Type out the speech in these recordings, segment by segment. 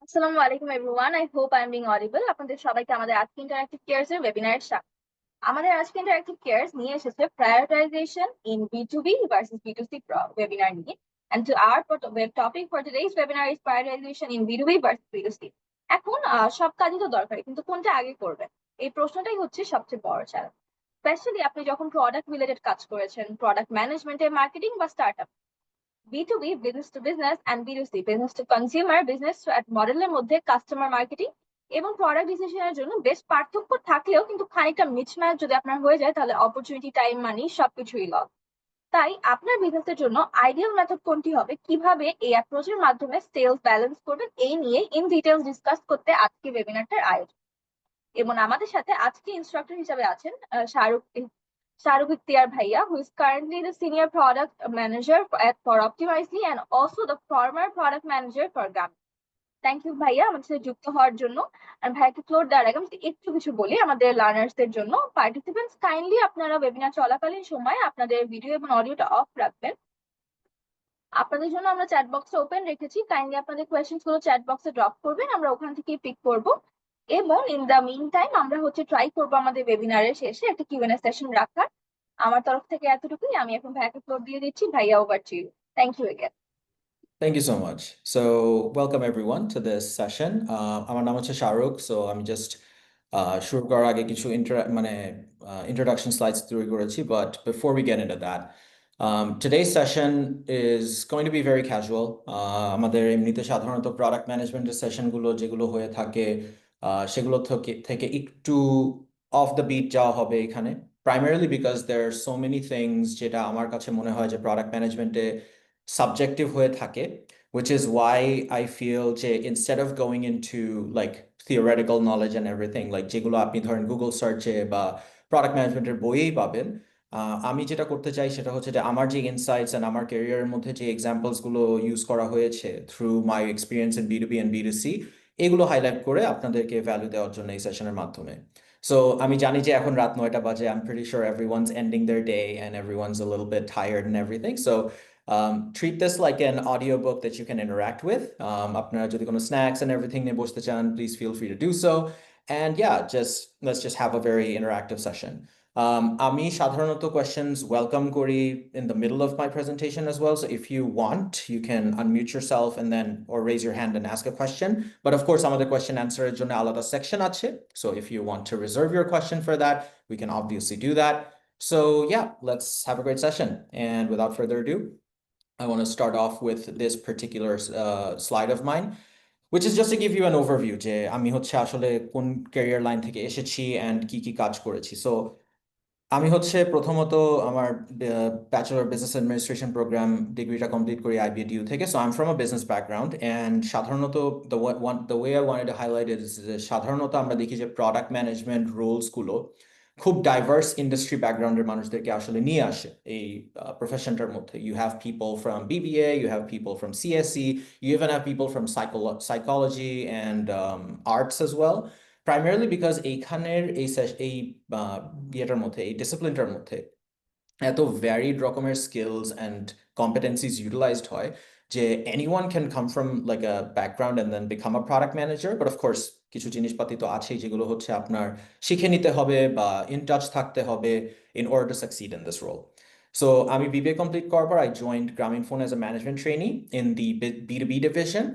আসসালামু আলাইকুম everyone, I hope I am being audible. আপনাদের সবাইকে আমাদের আজকে ইন্টারঅ্যাক্টিভ কেয়ারস এর ওয়েবিনারের স্বাগত। আমাদের আজকে ইন্টারঅ্যাক্টিভ কেয়ারস নিয়ে এসেছে prioritization in B2B versus B2C webinar নিয়ে। And to our topic for today's webinar is prioritization in B2B versus B2C. এখন সব কাজই তো দরকারি, কিন্তু কোনটা আগে করবেন, এই প্রশ্নটাই হচ্ছে সবচেয়ে বড় চ্যালেঞ্জ। স্পেশালি আপনি যখন প্রোডাক্ট রিলেটেড কাজ করেছেন, প্রোডাক্ট ম্যানেজমেন্টে, মার্কেটিং বা startup. B2B business to business and B2C business to consumer business at মডেলের মধ্যে কাস্টমার মার্কেটিং এবং প্রোডাক্ট ডিসিশনের জন্য বেশ পার্থক্য থাকলেও কিন্তু খানিকটা মিসম্যাচ যদি আপনার হয়ে যায়, তাহলে অপরচুনিটি, টাইম, মানি সবকিছুই লস। তাই আপনার বিজনেসের জন্য আইডিয়াল মেথড কোনটি হবে, কিভাবে এই অ্যাপ্রোচের মাধ্যমে সেলস ব্যালেন্স করবেন, এই নিয়ে ইন ডিটেলস ডিসকাস করতে আজকে ওয়েবিনারটার আয়োজন। এবং আমাদের সাথে আজকে ইনস্ট্রাক্টর হিসেবে আছেন শাহরুখ ইখতিয়ার ভাইয়া, who is currently the senior product manager for Optimizely and also the former product manager for Gami. Thank you ভাইয়া আমাদের সাথে যুক্ত হওয়ার জন্য। আর ভাইয়াকে ফ্লোর দেওয়ার আগে আমি একটু কিছু বলি আমাদের লার্নার্সদের জন্য। পার্টিসিপেন্টস কাইন্ডলি আপনারা ওয়েবিনার চলাকালীন সময় আপনাদের ভিডিও এবং অডিওটা অফ রাখবেন। আপনাদের জন্য আমরা চ্যাট বক্সটা ওপেন রেখেছি, কাইন্ডলি আপনাদের কোয়েশ্চেনস গুলো চ্যাট বক্সে ড্রপ করবেন, আমরা ওখান থেকে পিক করব। এবং ইন দা মিন টাইম আমরা ট্রাই করবো আমাদের ওয়েবিনারের শেষে একটা কিউএনএ সেশন রাখার। আমার তরফ থেকে এতটুকুই, আমি এখন ভাইয়াকে ফ্লোর দিয়ে দিচ্ছি। ভাইয়া, over to you. Thank you again. Thank you so much. So, welcome everyone to this session. আমার নাম হচ্ছে শাহরুখ। So, আমি just শুরু করার আগে কিছু introduction slides তৈরি করেছি, but before we get into that, today's session is going to be very casual. আমাদের এমনিতে সাধারণত প্রোডাক্ট ম্যানেজমেন্টের সেশনগুলো যেগুলো হয়ে থাকে সেগুলো থেকে একটু অফ দ্য বিট যাওয়া হবে এখানে, primarily because there are so many things যেটা আমার কাছে মনে হয় যে প্রোডাক্ট ম্যানেজমেন্টে subjective হয়ে থাকে, which is why I feel যে instead of going into like theoretical knowledge and everything, like যেগুলো আপনি ধরেন গুগল সার্চে বা প্রোডাক্ট ম্যানেজমেন্টের বইয়েই পাবেন, আমি যেটা করতে চাই সেটা হচ্ছে যে আমার যে ইনসাইটস অ্যান্ড আমার ক্যারিয়ারের মধ্যে যে এক্সাম্পলস গুলো ইউজ করা হয়েছে through my experience in B2B and B2C, এগুলো হাইলাইট করে আপনাদেরকে ভ্যালু দেওয়ার জন্য এই সেশনের মাধ্যমে। So আমি জানি যে এখন রাত 9টা বাজে, I'm pretty sure everyone's ending their day and everyone's a little bit tired and everything. So treat this like an audiobook that you can interact with. আপনারা যদি কোনো snacks and everything নিয়ে বসতে চান, please feel free to do so. And yeah, let's just have a very interactive session. আমি সাধারণত questions welcome করি in the middle of my presentation as well. So if you want, you can unmute yourself and then or raise your hand and ask a question. But of course, আমাদের question answer এর জন্য আলাদা section আছে. So if you want to reserve your question for that, we can obviously do that. So yeah, let's have a great session. And without further ado, I want to start off with this particular slide of mine, which is just to give you an overview যে আমি হচ্ছে আসলে কোন career line থেকে এসেছি and কি কি কাজ করেছি। So আমি হচ্ছে প্রথমত আমার ব্যাচেলর বিজনেস অ্যাডমিনিস্ট্রেশন প্রোগ্রাম ডিগ্রিটা কমপ্লিট করি IBDU থেকে। So I am from a business background and সাধারণত the way I wanted to highlight is যে সাধারণত আমরা দেখি যে প্রোডাক্ট ম্যানেজমেন্ট রোলসগুলো খুব ডাইভার্স ইন্ডাস্ট্রি ব্যাকগ্রাউন্ডের মানুষদেরকে আসলে নিয়ে আসে এই প্রফেশনটার মধ্যে। You have people from BBA, you have people from CSE, you even have people from psychology and arts as well, primarily because এইখানের এই ইয়েটার মধ্যে, এই ডিসিপ্লিনটার মধ্যে এত ভ্যারিড রকমের স্কিলস অ্যান্ড কম্পিটেন্সিজ ইউটিলাইজড হয় যে anyone can come from like a background and then become a product manager, but of course কিছু জিনিসপাতি তো আছেই যেগুলো হচ্ছে আপনার শিখে নিতে হবে বা ইন টাচ থাকতে হবে in order to succeed in this role. So আমি BBA কমপ্লিট করার পর I joined Grameenphone as a management trainee in the B2B division,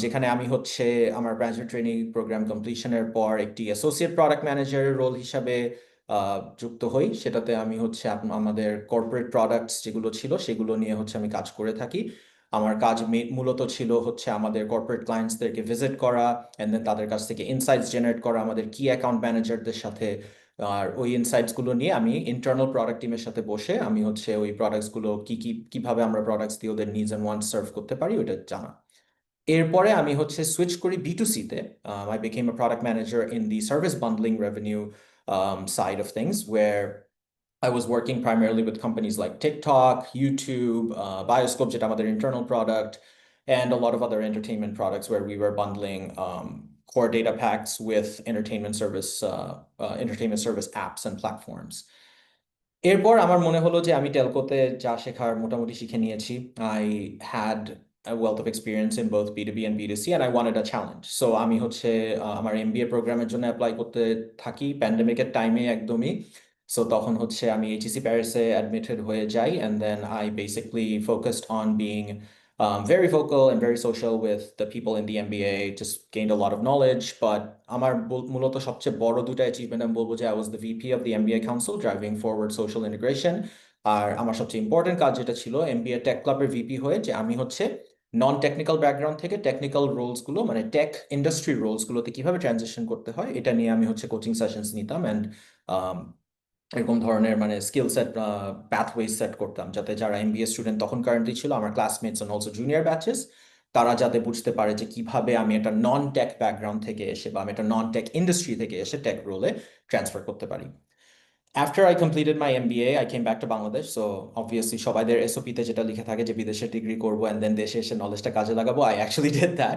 যেখানে আমি হচ্ছে আমার গ্রাজুয়েট ট্রেনিং প্রোগ্রাম কমপ্লিশনের পর একটি অ্যাসোসিয়েট প্রোডাক্ট ম্যানেজারের রোল হিসাবে যুক্ত হই। সেটাতে আমি হচ্ছে আমাদের কর্পোরেট প্রোডাক্টস যেগুলো ছিল সেগুলো নিয়ে হচ্ছে আমি কাজ করে থাকি। আমার কাজ মূলত ছিল হচ্ছে আমাদের কর্পোরেট ক্লায়েন্টসদেরকে ভিজিট করা অ্যান্ড দেন তাদের কাছ থেকে ইনসাইটস জেনারেট করা আমাদের কি অ্যাকাউন্ট ম্যানেজারদের সাথে। আর ওই ইনসাইটসগুলো নিয়ে আমি ইন্টারনাল প্রোডাক্ট টিমের সাথে বসে আমি হচ্ছে ওই প্রোডাক্টসগুলো কিভাবে আমরা প্রোডাক্টস দিয়ে ওদের নিডস অ্যান্ড ওয়ান্টস সার্ভ করতে পারি ওটা জানা। এরপরে আমি হচ্ছে সুইচ করি B2C তে। I became a product manager in the service bundling revenue side of things, where I was working primarily with companies like TikTok, YouTube, Bioscope, যেটা আমাদের internal product, and a lot of other entertainment products where we were bundling core data packs with entertainment service apps and platforms. এরপর আমার মনে হলো যে আমি টেলকোতে যা শেখার মোটামুটি শিখে নিয়েছি। I had a wealth of experience in both B2B and B2C, and I wanted a challenge. So আমি হচ্ছে আমার MBA প্রোগ্রামের জন্য অ্যাপ্লাই করতে থাকি প্যান্ডেমিকের টাইমে একদমই। সো তখন হচ্ছে আমি HEC প্যারিসে অ্যাডমিটেড হয়ে যাই, and then I basically focused on being very vocal and very social with the people in the MBA, just gained a lot of knowledge. But আমার মূলত সবচেয়ে বড় দুটো অ্যাচিভমেন্ট আমি বলবো যে I was the VP of the MBA Council, driving forward social integration. আর আমার সবচেয়ে ইম্পর্টেন্ট কাজ যেটা ছিল MBA টেক ক্লাবের ভিপি হয়ে, যে আমি হচ্ছে নন টেকনিক্যাল ব্যাকগ্রাউন্ড থেকে টেকনিক্যাল রোলসগুলো মানে টেক ইন্ডাস্ট্রি রোলসগুলোতে কিভাবে ট্রানজিশন করতে হয় এটা নিয়ে আমি হচ্ছে কোচিং সেশনস নিতাম, অ্যান্ড এরকম ধরনের মানে স্কিল সেট প্যাথওয়ে সেট করতাম, যাতে যারা MBA স্টুডেন্ট তখন কারেন্টলি ছিল আমার classmates and also junior batches, তারা যাতে বুঝতে পারে যে কিভাবে আমি একটা নন টেক ব্যাকগ্রাউন্ড থেকে এসে বা আমি একটা নন টেক ইন্ডাস্ট্রি থেকে এসে টেক রোলে ট্রান্সফার করতে পারি। After I completed my MBA, I came back to Bangladesh. So obviously, সবাইদের SOP তে যেটা লিখে থাকে যে বিদেশে ডিগ্রি করবো and then দেশে এসে নলেজটা কাজে লাগাবো, I actually did that.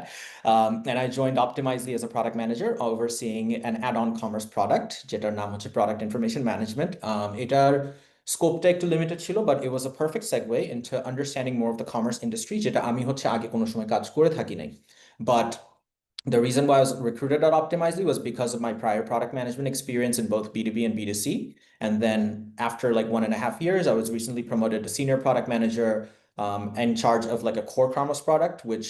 And I joined Optimizely as a product manager, overseeing an add-on commerce product, যেটার নাম হচ্ছে Product Information Management. এটার স্কোপটা একটু লিমিটেড ছিল, but it was a perfect segue into understanding more of the commerce industry, যেটা আমি হচ্ছে আগে কোনো সময় কাজ করে থাকি নাই. But the reason why I was recruited at Optimizely was because of my prior product management experience in both B2B and B2C. And then after like 1.5 years, I was recently promoted to senior product manager, in charge of like a core commerce product, which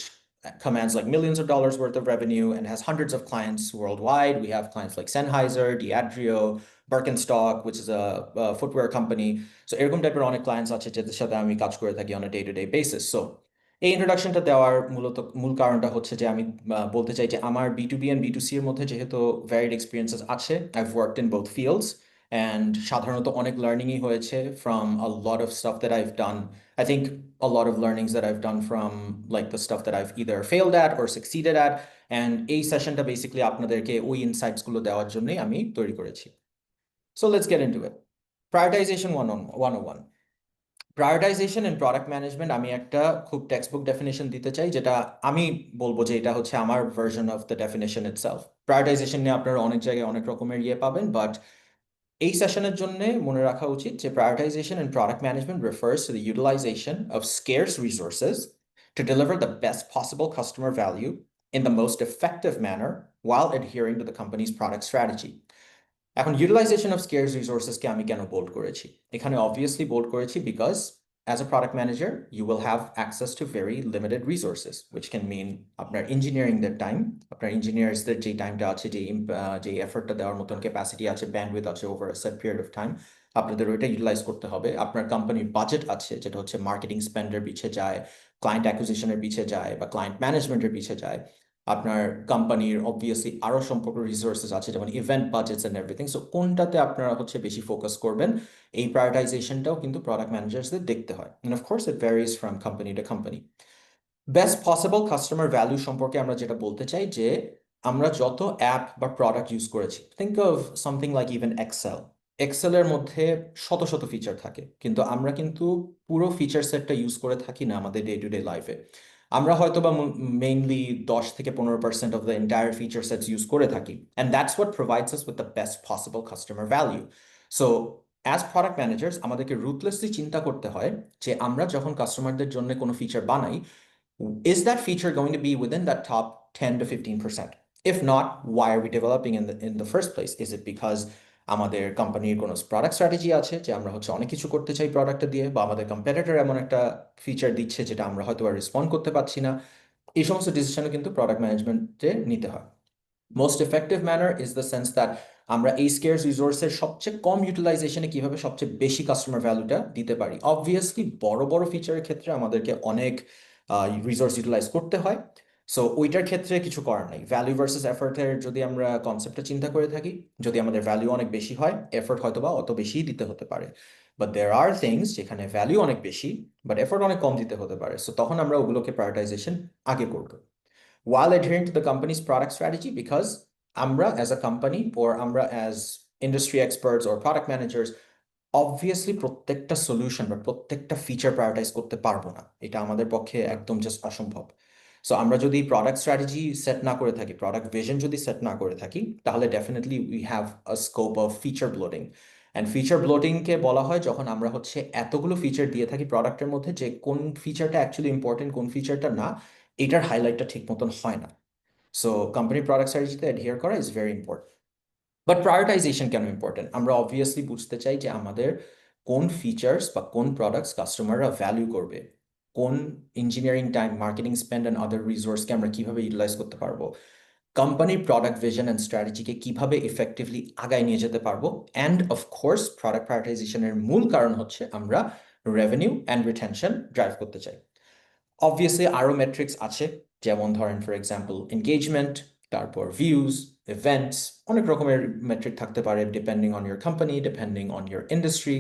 commands like millions of dollars worth of revenue and has hundreds of clients worldwide. We have clients like Sennheiser, Diageo, Birkenstock, which is a footwear company. So এরকম টাইপের অনেক clients আছে যাদের সাথে আমি কাজ করে থাকি on a day-to-day basis. So এই ইন্ট্রোডাকশনটা দেওয়ার মূল কারণটা হচ্ছে যে আমি বলতে চাই যে আমার B2B and B2C এর মধ্যে যেহেতু ভ্যারিড এক্সপিরিয়েন্সেস আছে, I've worked in both fields, and সাধারণত অনেক লার্নিংই হয়েছে from a lot of stuff that I've done. I think a lot of learnings that I've done from like the stuff that I've either failed at or succeeded at, and এই সেশনটা basically আপনাদেরকে ওই insights গুলো দেওয়ার জন্যই আমি তৈরি করেছি। So let's get into it. Prioritization 101. Prioritization and product management আমি একটা খুব টেক্সটবুক ডেফিনেশন দিতে চাই, যেটা আমি বলবো যে এটা হচ্ছে আমার version of the definition itself. Prioritization নিয়ে আপনারা অনেক জায়গায় অনেক রকমের পাবেন, বাট এই সেশনের জন্য মনে রাখা উচিত যে prioritization and product management refers to the utilization of scarce resources to deliver the best possible customer value in the most effective manner while adhering to the company's product strategy. এখন utilisation of scarce রিসোর্সেসকে আমি কেন bold করেছি? এখানে obviously bold করেছি because as a product manager, you will have access to very limited resources, which can mean আপনার ইঞ্জিনিয়ারিংদের time, আপনার ইঞ্জিনিয়ার্সদের যে টাইমটা আছে, যে এফর্টটা দেওয়ার মতন ক্যাপাসিটি আছে, ব্যান্ডউইথ আছে over a set period of time, আপনাদের ওইটা ইউটিলাইজ করতে হবে। আপনার কোম্পানির বাজেট আছে, যেটা হচ্ছে মার্কেটিং স্পেন্ডের পিছে যায়, ক্লায়েন্ট অ্যাকুইজিশনের পিছে যায়, বা ক্লায়েন্ট ম্যানেজমেন্টের পিছে যায়। আপনার কোম্পানির অবভিয়াসলি আরো সম্পর্ক রিসোর্সেস আছে, যেমন ইভেন্ট বাজেটস এন্ড এভরিথিং। সো কোনটাতে আপনারা হচ্ছে বেশি ফোকাস করবেন, এই প্রায়োরিটাইজেশনটাও কিন্তু প্রোডাক্ট ম্যানেজার্সদের দেখতে হয়। And of course it varies from company to company. Best possible customer value সম্পর্কে আমরা যেটা বলতে চাই যে আমরা যত অ্যাপ বা প্রোডাক্ট ইউজ করেছি, think of something like even এক্সেলের মধ্যে শত শত ফিচার থাকে, কিন্তু আমরা কিন্তু পুরো ফিচার সেটটা ইউজ করে থাকি না আমাদের ডে টু ডে লাইফে। আমরা হয়তো বা মেইনলি 10 থেকে 15% of the entire feature sets use করে থাকি, and that's what provides us with the best possible customer value. So as product managers আমাদেরকে রুথলেসলি চিন্তা করতে হয় যে আমরা যখন কাস্টমারদের জন্য কোনো ফিচার বানাই, is that feature going to be within that top 10 to 15%? If not, why are we developing in the first place? Is it because আমাদের কোম্পানির কোনো প্রোডাক্ট স্ট্র্যাটেজি আছে যে আমরা হচ্ছে অনেক কিছু করতে চাই প্রোডাক্টটা দিয়ে, বা আমাদের কম্পিটিটর এমন একটা ফিচার দিচ্ছে যেটা আমরা হয়তো আর রেসপন্ড করতে পারছি না? এই সমস্ত ডিসিশনও কিন্তু প্রোডাক্ট ম্যানেজমেন্টে নিতে হয়। Most effective manner is the sense that আমরা এই স্কেয়ার্স রিসোর্সের সবচেয়ে কম ইউটিলাইজেশনে কিভাবে সবচেয়ে বেশি কাস্টমার ভ্যালুটা দিতে পারি। অবভিয়াসলি বড় বড় ফিচারের ক্ষেত্রে আমাদেরকে অনেক রিসোর্স ইউটিলাইজ করতে হয়, সো ওইটার ক্ষেত্রে কিছু করার নাই। ভ্যালু ভার্সেস এফর্টের যদি আমরা কনসেপ্টটা চিন্তা করে থাকি, যদি আমাদের ভ্যালু অনেক বেশি হয়, এফর্ট হয়তো বা অত বেশি দিতে হতে পারে। বাট দেয়ার আর থিংস যেখানে ভ্যালু অনেক বেশি বাট এফর্ট অনেক কম দিতে হতে পারে, সো তখন আমরা ওগুলোকে প্রায়োরিটাইজেশন আগে করবো while adhering to the company's product strategy, because আমরা as a company or আমরা as industry experts or product managers obviously প্রত্যেকটা সলিউশন বা প্রত্যেকটা ফিচার প্রায়োরিটাইজ করতে পারবো না, এটা আমাদের পক্ষে একদম জাস্ট অসম্ভব। সো আমরা যদি প্রোডাক্ট স্ট্র্যাটেজি সেট না করে থাকি, প্রোডাক্ট ভিশন যদি সেট না করে থাকি, তাহলে definitely we have a scope of feature bloating. And feature ব্লোটিংকে বলা হয় যখন আমরা হচ্ছে এতগুলো ফিচার দিয়ে থাকি প্রোডাক্টের মধ্যে যে কোন ফিচারটা অ্যাকচুয়ালি ইম্পর্টেন্ট কোন ফিচারটা না এটার হাইলাইটটা ঠিক মতন হয় না। সো কোম্পানি প্রোডাক্ট স্ট্র্যাটেজিতে অ্যাডহিয়ার করা is very important. But prioritization কেন ইম্পর্টেন্ট? আমরা অবভিয়াসলি বুঝতে চাই যে আমাদের কোন ফিচার্স বা কোন প্রোডাক্টস কাস্টমাররা ভ্যালু করবে, কোন engineering time, marketing spend and other রিসোর্সকে আমরা কিভাবে ইউটিলাইজ করতে পারবো, কোম্পানির প্রোডাক্ট ভিশন অ্যান্ড স্ট্র্যাটেজিকে কিভাবে ইফেক্টিভলি আগায় নিয়ে যেতে পারবো, অ্যান্ড অফকোর্স প্রোডাক্ট প্রায়োরিটাইজেশনের মূল কারণ হচ্ছে আমরা রেভিনিউ অ্যান্ড রিটেনশন ড্রাইভ করতে চাই। অবভিয়াসলি আরও মেট্রিক্স আছে, যেমন ধরেন ফর এক্সাম্পল এনগেজমেন্ট, তারপর ভিউজ, ইভেন্টস, অনেক রকমের মেট্রিক থাকতে পারে depending on your company, depending on your industry.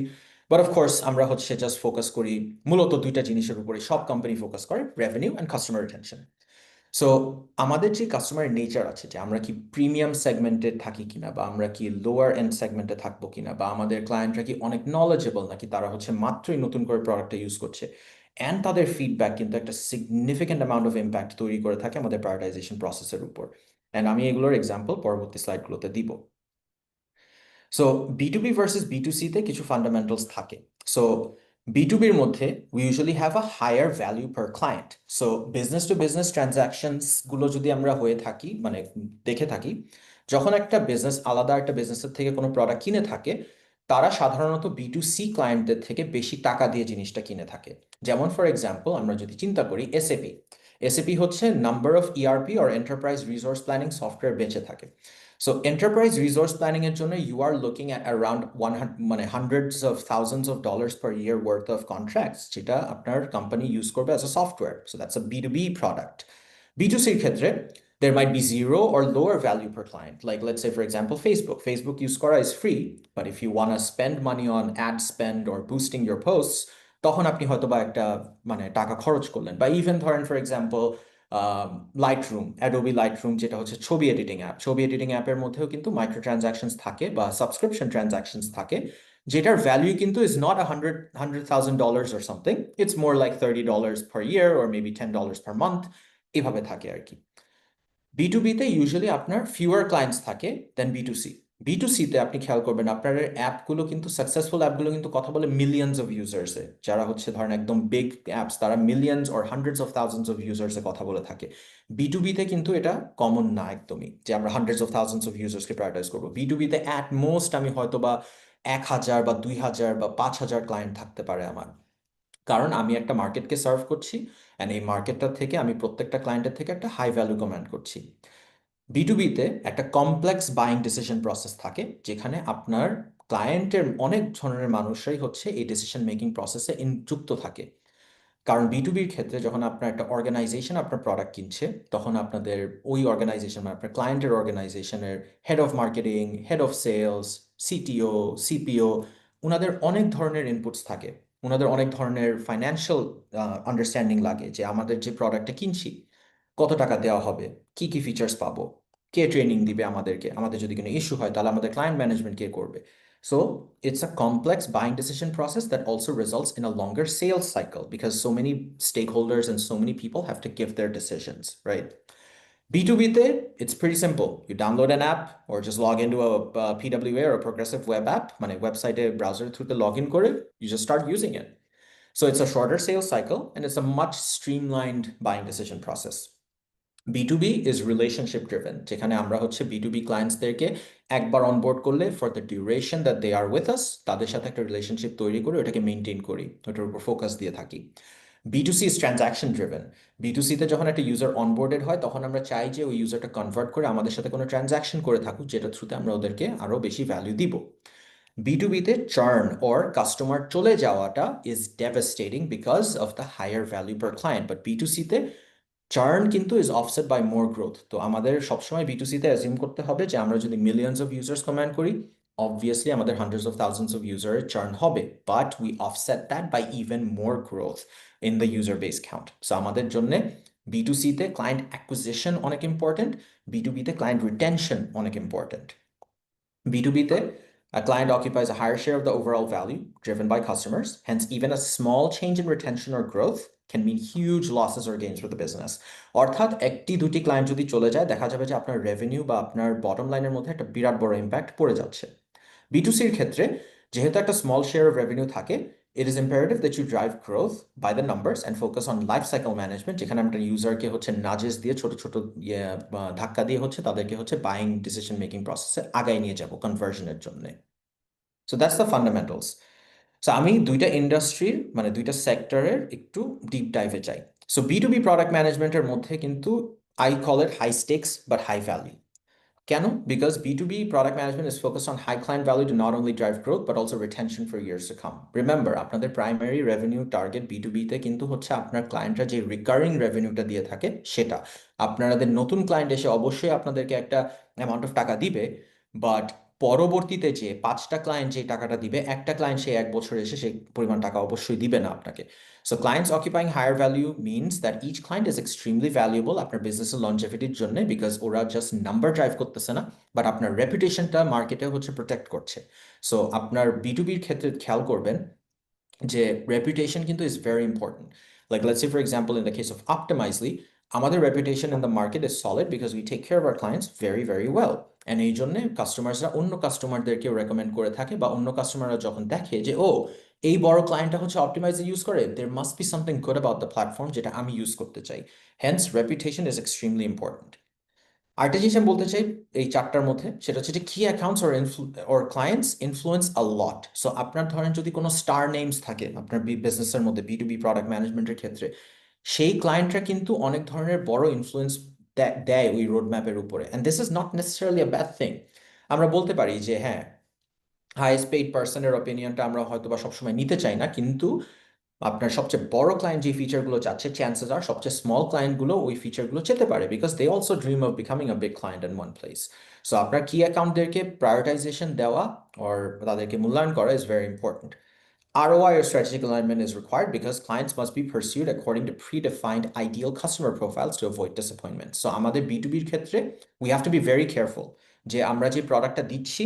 But of course আমরা হচ্ছে জাস্ট ফোকাস করি মূলত দুইটা জিনিসের উপরে, সব কোম্পানি ফোকাস করে, revenue and customer retention. So আমাদের যে কাস্টমার নেচার আছে, যে আমরা কি প্রিমিয়াম সেগমেন্টে থাকি কিনা, বা আমরা কি লোয়ার এন্ড সেগমেন্টে থাকবো কিনা, বা আমাদের ক্লায়েন্টরা কি অনেক নলেজেবল নাকি তারা হচ্ছে মাত্রই নতুন করে প্রোডাক্টটা ইউজ করছে, অ্যান্ড তাদের ফিডব্যাক কিন্তু একটা সিগনিফিক্যান্ট অ্যামাউন্ট অফ ইম্প্যাক্ট তৈরি করে থাকে আমাদের প্রায়োরিটাইজেশন প্রসেসের উপর। অ্যান্ড আমি এগুলোর এক্সাম্পল পরবর্তী স্লাইডগুলোতে দিব। সো B2B ভার্সেস B2C-তে কিছু ফান্ডামেন্টালস থাকে। সো B2B-র মধ্যে we usually have a higher value per client. So business to business ট্রানজাকশনসগুলো যদি আমরা হয়ে থাকি, মানে দেখে থাকি, যখন একটা বিজনেস আলাদা একটা বিজনেসের থেকে কোনো প্রোডাক্ট কিনে থাকে, তারা সাধারণত B2C ক্লায়েন্টদের থেকে বেশি টাকা দিয়ে জিনিসটা কিনে থাকে। যেমন ফর এক্সাম্পল আমরা যদি চিন্তা করি এসএপি। এসএপি হচ্ছে number of ERP or enterprise resource planning software বেঁচে থাকে। সো এন্টারপ্রাইজ রিসোর্স প্ল্যানিং এর জন্য you are looking at around মানে hundreds of thousands of dollars per year worth of contracts, যেটা আপনার কোম্পানি ইউজ করবে as a software. So that's a B2B প্রোডাক্ট। B2Cর ক্ষেত্রে there might be zero or lower value per client. Like let's say for example Facebook. Facebook use করা is free, but if you want to spend money on ad spend or boosting your posts, তখন আপনি হয়তো বা একটা মানে টাকা খরচ করলেন। বা ইভেন ধরেন for example Lightroom, Adobe Lightroom, যেটা হচ্ছে ছবি এডিটিং অ্যাপ। ছবি এডিটিং অ্যাপের মধ্যেও কিন্তু মাইক্রো ট্রানজাকশনস থাকে বা সাবস্ক্রিপশন ট্রানজাকশনস থাকে, যেটার ভ্যালু কিন্তু is not $100,000 or something. It's more like $30 per year or maybe $10 per month, এভাবে থাকে আর কি। B2B-তে ইউজুয়ালি আপনার ফিউয়ার ক্লায়েন্টস থাকে দেন B2C। B2C-তে আপনি খেয়াল করবেন আপনার অ্যাপগুলো কিন্তু, সাকসেসফুল অ্যাপগুলো কিন্তু কথা বলে মিলিয়ন্স অফ ইউজার্সে। যারা হচ্ছে ধরেন একদম বিগ অ্যাপস, তারা millions or hundreds of thousands of ইউজার্সে কথা বলে থাকে। B2B-তে কিন্তু এটা কমন না একদমই, যে আমরা হান্ড্রেডস অফ থাউজেন্ডস অফ ইউজার্সকে প্রায়োরিটাইজ করবো। B2B-তে অ্যাট মোস্ট আমি হয়তো বা 1,000 বা 2,000 বা 5,000 ক্লায়েন্ট থাকতে পারে আমার। কারণ আমি একটা মার্কেটকে সার্ভ করছি, অ্যান্ড এই মার্কেটটা থেকে আমি প্রত্যেকটা ক্লায়েন্টের থেকে একটা হাই ভ্যালু কমান্ড করছি। B2B-তে একটা কমপ্লেক্স বাইং ডিসিশন প্রসেস থাকে, যেখানে আপনার ক্লায়েন্টের অনেক ধরনের মানুষরাই হচ্ছে এই ডিসিশন মেকিং প্রসেসে যুক্ত থাকে। কারণ B2B-র ক্ষেত্রে যখন আপনার একটা অর্গানাইজেশন আপনার প্রোডাক্ট কিনছে, তখন আপনাদের ওই অর্গানাইজেশন মানে আপনার ক্লায়েন্টের অর্গানাইজেশনের head of marketing, head of sales, CTO, CPO, ওনাদের অনেক ধরনের ইনপুটস থাকে। ওনাদের অনেক ধরনের ফাইন্যান্সিয়াল আন্ডারস্ট্যান্ডিং লাগে, যে আমাদের যে প্রোডাক্টটা কিনছি কত টাকা দেওয়া হবে, কি কি ফিচার্স পাবো, কে ট্রেনিং দিবে আমাদেরকে, আমাদের যদি কোনো ইস্যু হয় তাহলে আমাদের ক্লায়েন্ট ম্যানেজমেন্ট কে করবে। So it's a complex buying decision process that also results in a longer sales cycle because so many stakeholders and so many people have to give their decisions, right? B2B-তে, it's pretty simple. You download an app or just log into a PWA or a progressive web app, মানে ওয়েবসাইটে browser থ্রুতে log in করে you just start using it. So it's a shorter sales cycle and it's a much streamlined buying decision process. B2B is relationship driven, যেখানে আমরা হচ্ছে B2B ক্লায়েন্টসদেরকে একবার onboard করলে for the duration that they are with us, তাদের সাথে একটা relationship তৈরি করে ওটাকে মেনটেন করি, ওটার উপর ফোকাস দিয়ে থাকি। B2C is transaction driven. B2C-তে যখন একটা ইউজার অনবোর্ডেড হয়, তখন আমরা চাই যে ওই ইউজারটা কনভার্ট করে আমাদের সাথে কোনো ট্রানজাকশন করে থাকুক, যেটা থ্রুতে আমরা ওদেরকে আরো বেশি ভ্যালু দিব। B2B-তে চার্ন অর কাস্টমার চলে যাওয়াটা is devastating because of the higher value per client, but B2C-তে চার্ন কিন্তু is offset by more growth. তো আমাদের সবসময় B2C-তে অ্যাজিউম করতে হবে যে আমরা যদি মিলিয়ন্স অফ ইউজার্স কমান্ড করি, অবভিয়াসলি আমাদের হান্ড্রেডস অফ থাউজেন্ডস অফ ইউজারের চার্ন হবে, but we offset that by even more growth in the user base count. So আমাদের জন্য B2C-তে ক্লায়েন্ট অ্যাকুইজিশন অনেক ইম্পর্টেন্ট, B2B-তে ক্লায়েন্ট রিটেনশন অনেক ইম্পর্টেন্ট। B2B-তে a client occupies a higher share of the overall value driven by customers. Hence, even a small change in retention or growth can mean huge losses or gains for the business. অর্থাৎ একটি দুটি client যদি চলে যায়, দেখা যাবে যে আপনার রেভিনিউ বা আপনার বটম লাইনের মধ্যে একটা বিরাট বড় ইম্প্যাক্ট পড়ে যাচ্ছে। B2C-র ক্ষেত্রে যেহেতু একটা স্মল শেয়ার অফ রেভিনিউ থাকে, it is imperative that you drive growth by the numbers and focus on life cycle management, যেখানে আমরা ইউজারকে হচ্ছে নাজেস দিয়ে ছোট ছোট ধাক্কা দিয়ে হচ্ছে তাদেরকে হচ্ছে বাইং ডিসিশন মেকিং প্রসেসে আগায় নিয়ে যাব কনভার্সনের জন্য। So that's the fundamentals. So আমি দুইটা ইন্ডাস্ট্রির মানে দুইটা সেক্টরের একটু ডিপ ডাইভে যাই। সো বি প্রোডাক্ট ম্যানেজমেন্টের মধ্যে কিন্তু I call it high stakes but high value. কেন? Because B2B product management is focused on high client value to not only drive growth but also retention for years to come. Remember, আপনাদের primary revenue target B2B তে কিন্তু হচ্ছে আপনার ক্লায়েন্টরা যে recurring রেভিনিউটা দিয়ে থাকে সেটা। আপনাদের নতুন ক্লায়েন্ট এসে অবশ্যই আপনাদেরকে একটা অ্যামাউন্ট অফ টাকা দিবে, বাট পরবর্তীতে যে 5টা ক্লায়েন্ট যে টাকাটা দিবে, একটা ক্লায়েন্ট সে 1 বছর এসে সেই পরিমাণ টাকা অবশ্যই দিবে না আপনাকে। So clients occupying higher value means that each client is extremely valuable আপনার বিজনেসের লঞ্জেভিটির জন্য, বিকজ ওরা জাস্ট নাম্বার ড্রাইভ করতেছে না, বাট আপনার রেপুটেশনটা মার্কেটে হচ্ছে প্রোটেক্ট করছে। সো আপনার B2Bর ক্ষেত্রে খেয়াল করবেন যে রেপুটেশন কিন্তু is very important. Like let's say for example in the case of Optimizely, আমাদের reputation in the market is solid because we take care of our clients very very well. And এই জন্য কাস্টমার্সরা অন্য কাস্টমারদেরকেও recommend করে থাকে, বা অন্য কাস্টমাররা যখন দেখে যে ও এই বড় ক্লায়েন্টটা হচ্ছে অপটিমাইজে ইউজ করে, there must be something good about the platform যেটা আমি ইউজ করতে চাই। Hence reputation is extremely important. আরেকটা জিনিস আমি বলতে চাই এই 4টার মধ্যে, সেটা হচ্ছে যে কি accounts or clients influence a lot. So আপনার ধরেন যদি কোনো স্টার নেমস থাকে আপনার বিজনেসের মধ্যে B2B প্রোডাক্ট ম্যানেজমেন্টের ক্ষেত্রে, সেই ক্লায়েন্টরা কিন্তু অনেক ধরনের বড় ইনফ্লুয়েন্স দেয় ওই রোড ম্যাপের উপরে। And this is not necessarily a bad thing. আমরা বলতে পারি যে হ্যাঁ, হাইয়েস্ট পেইড পার্সনের অপিনিয়নটা আমরা হয়তো বা সবসময় নিতে চাই না, কিন্তু আপনার সবচেয়ে বড় ক্লায়েন্ট যে ফিচারগুলো চাচ্ছে, চান্সেস আর সবচেয়ে স্মল ক্লায়েন্টগুলো ওই ফিচারগুলো যেতে পারে, because they also dream of becoming a big client in one place. So আপনার কি অ্যাকাউন্টদেরকে প্রায়োরিটাইজেশন দেওয়া or তাদেরকে মূল্যায়ন করা is very important. ROI or strategic alignment is required because clients must be pursued according to predefined ideal customer profiles to avoid disappointment. So আমাদের B2Bর ক্ষেত্রে we have to be very careful যে আমরা যে প্রোডাক্টটা দিচ্ছি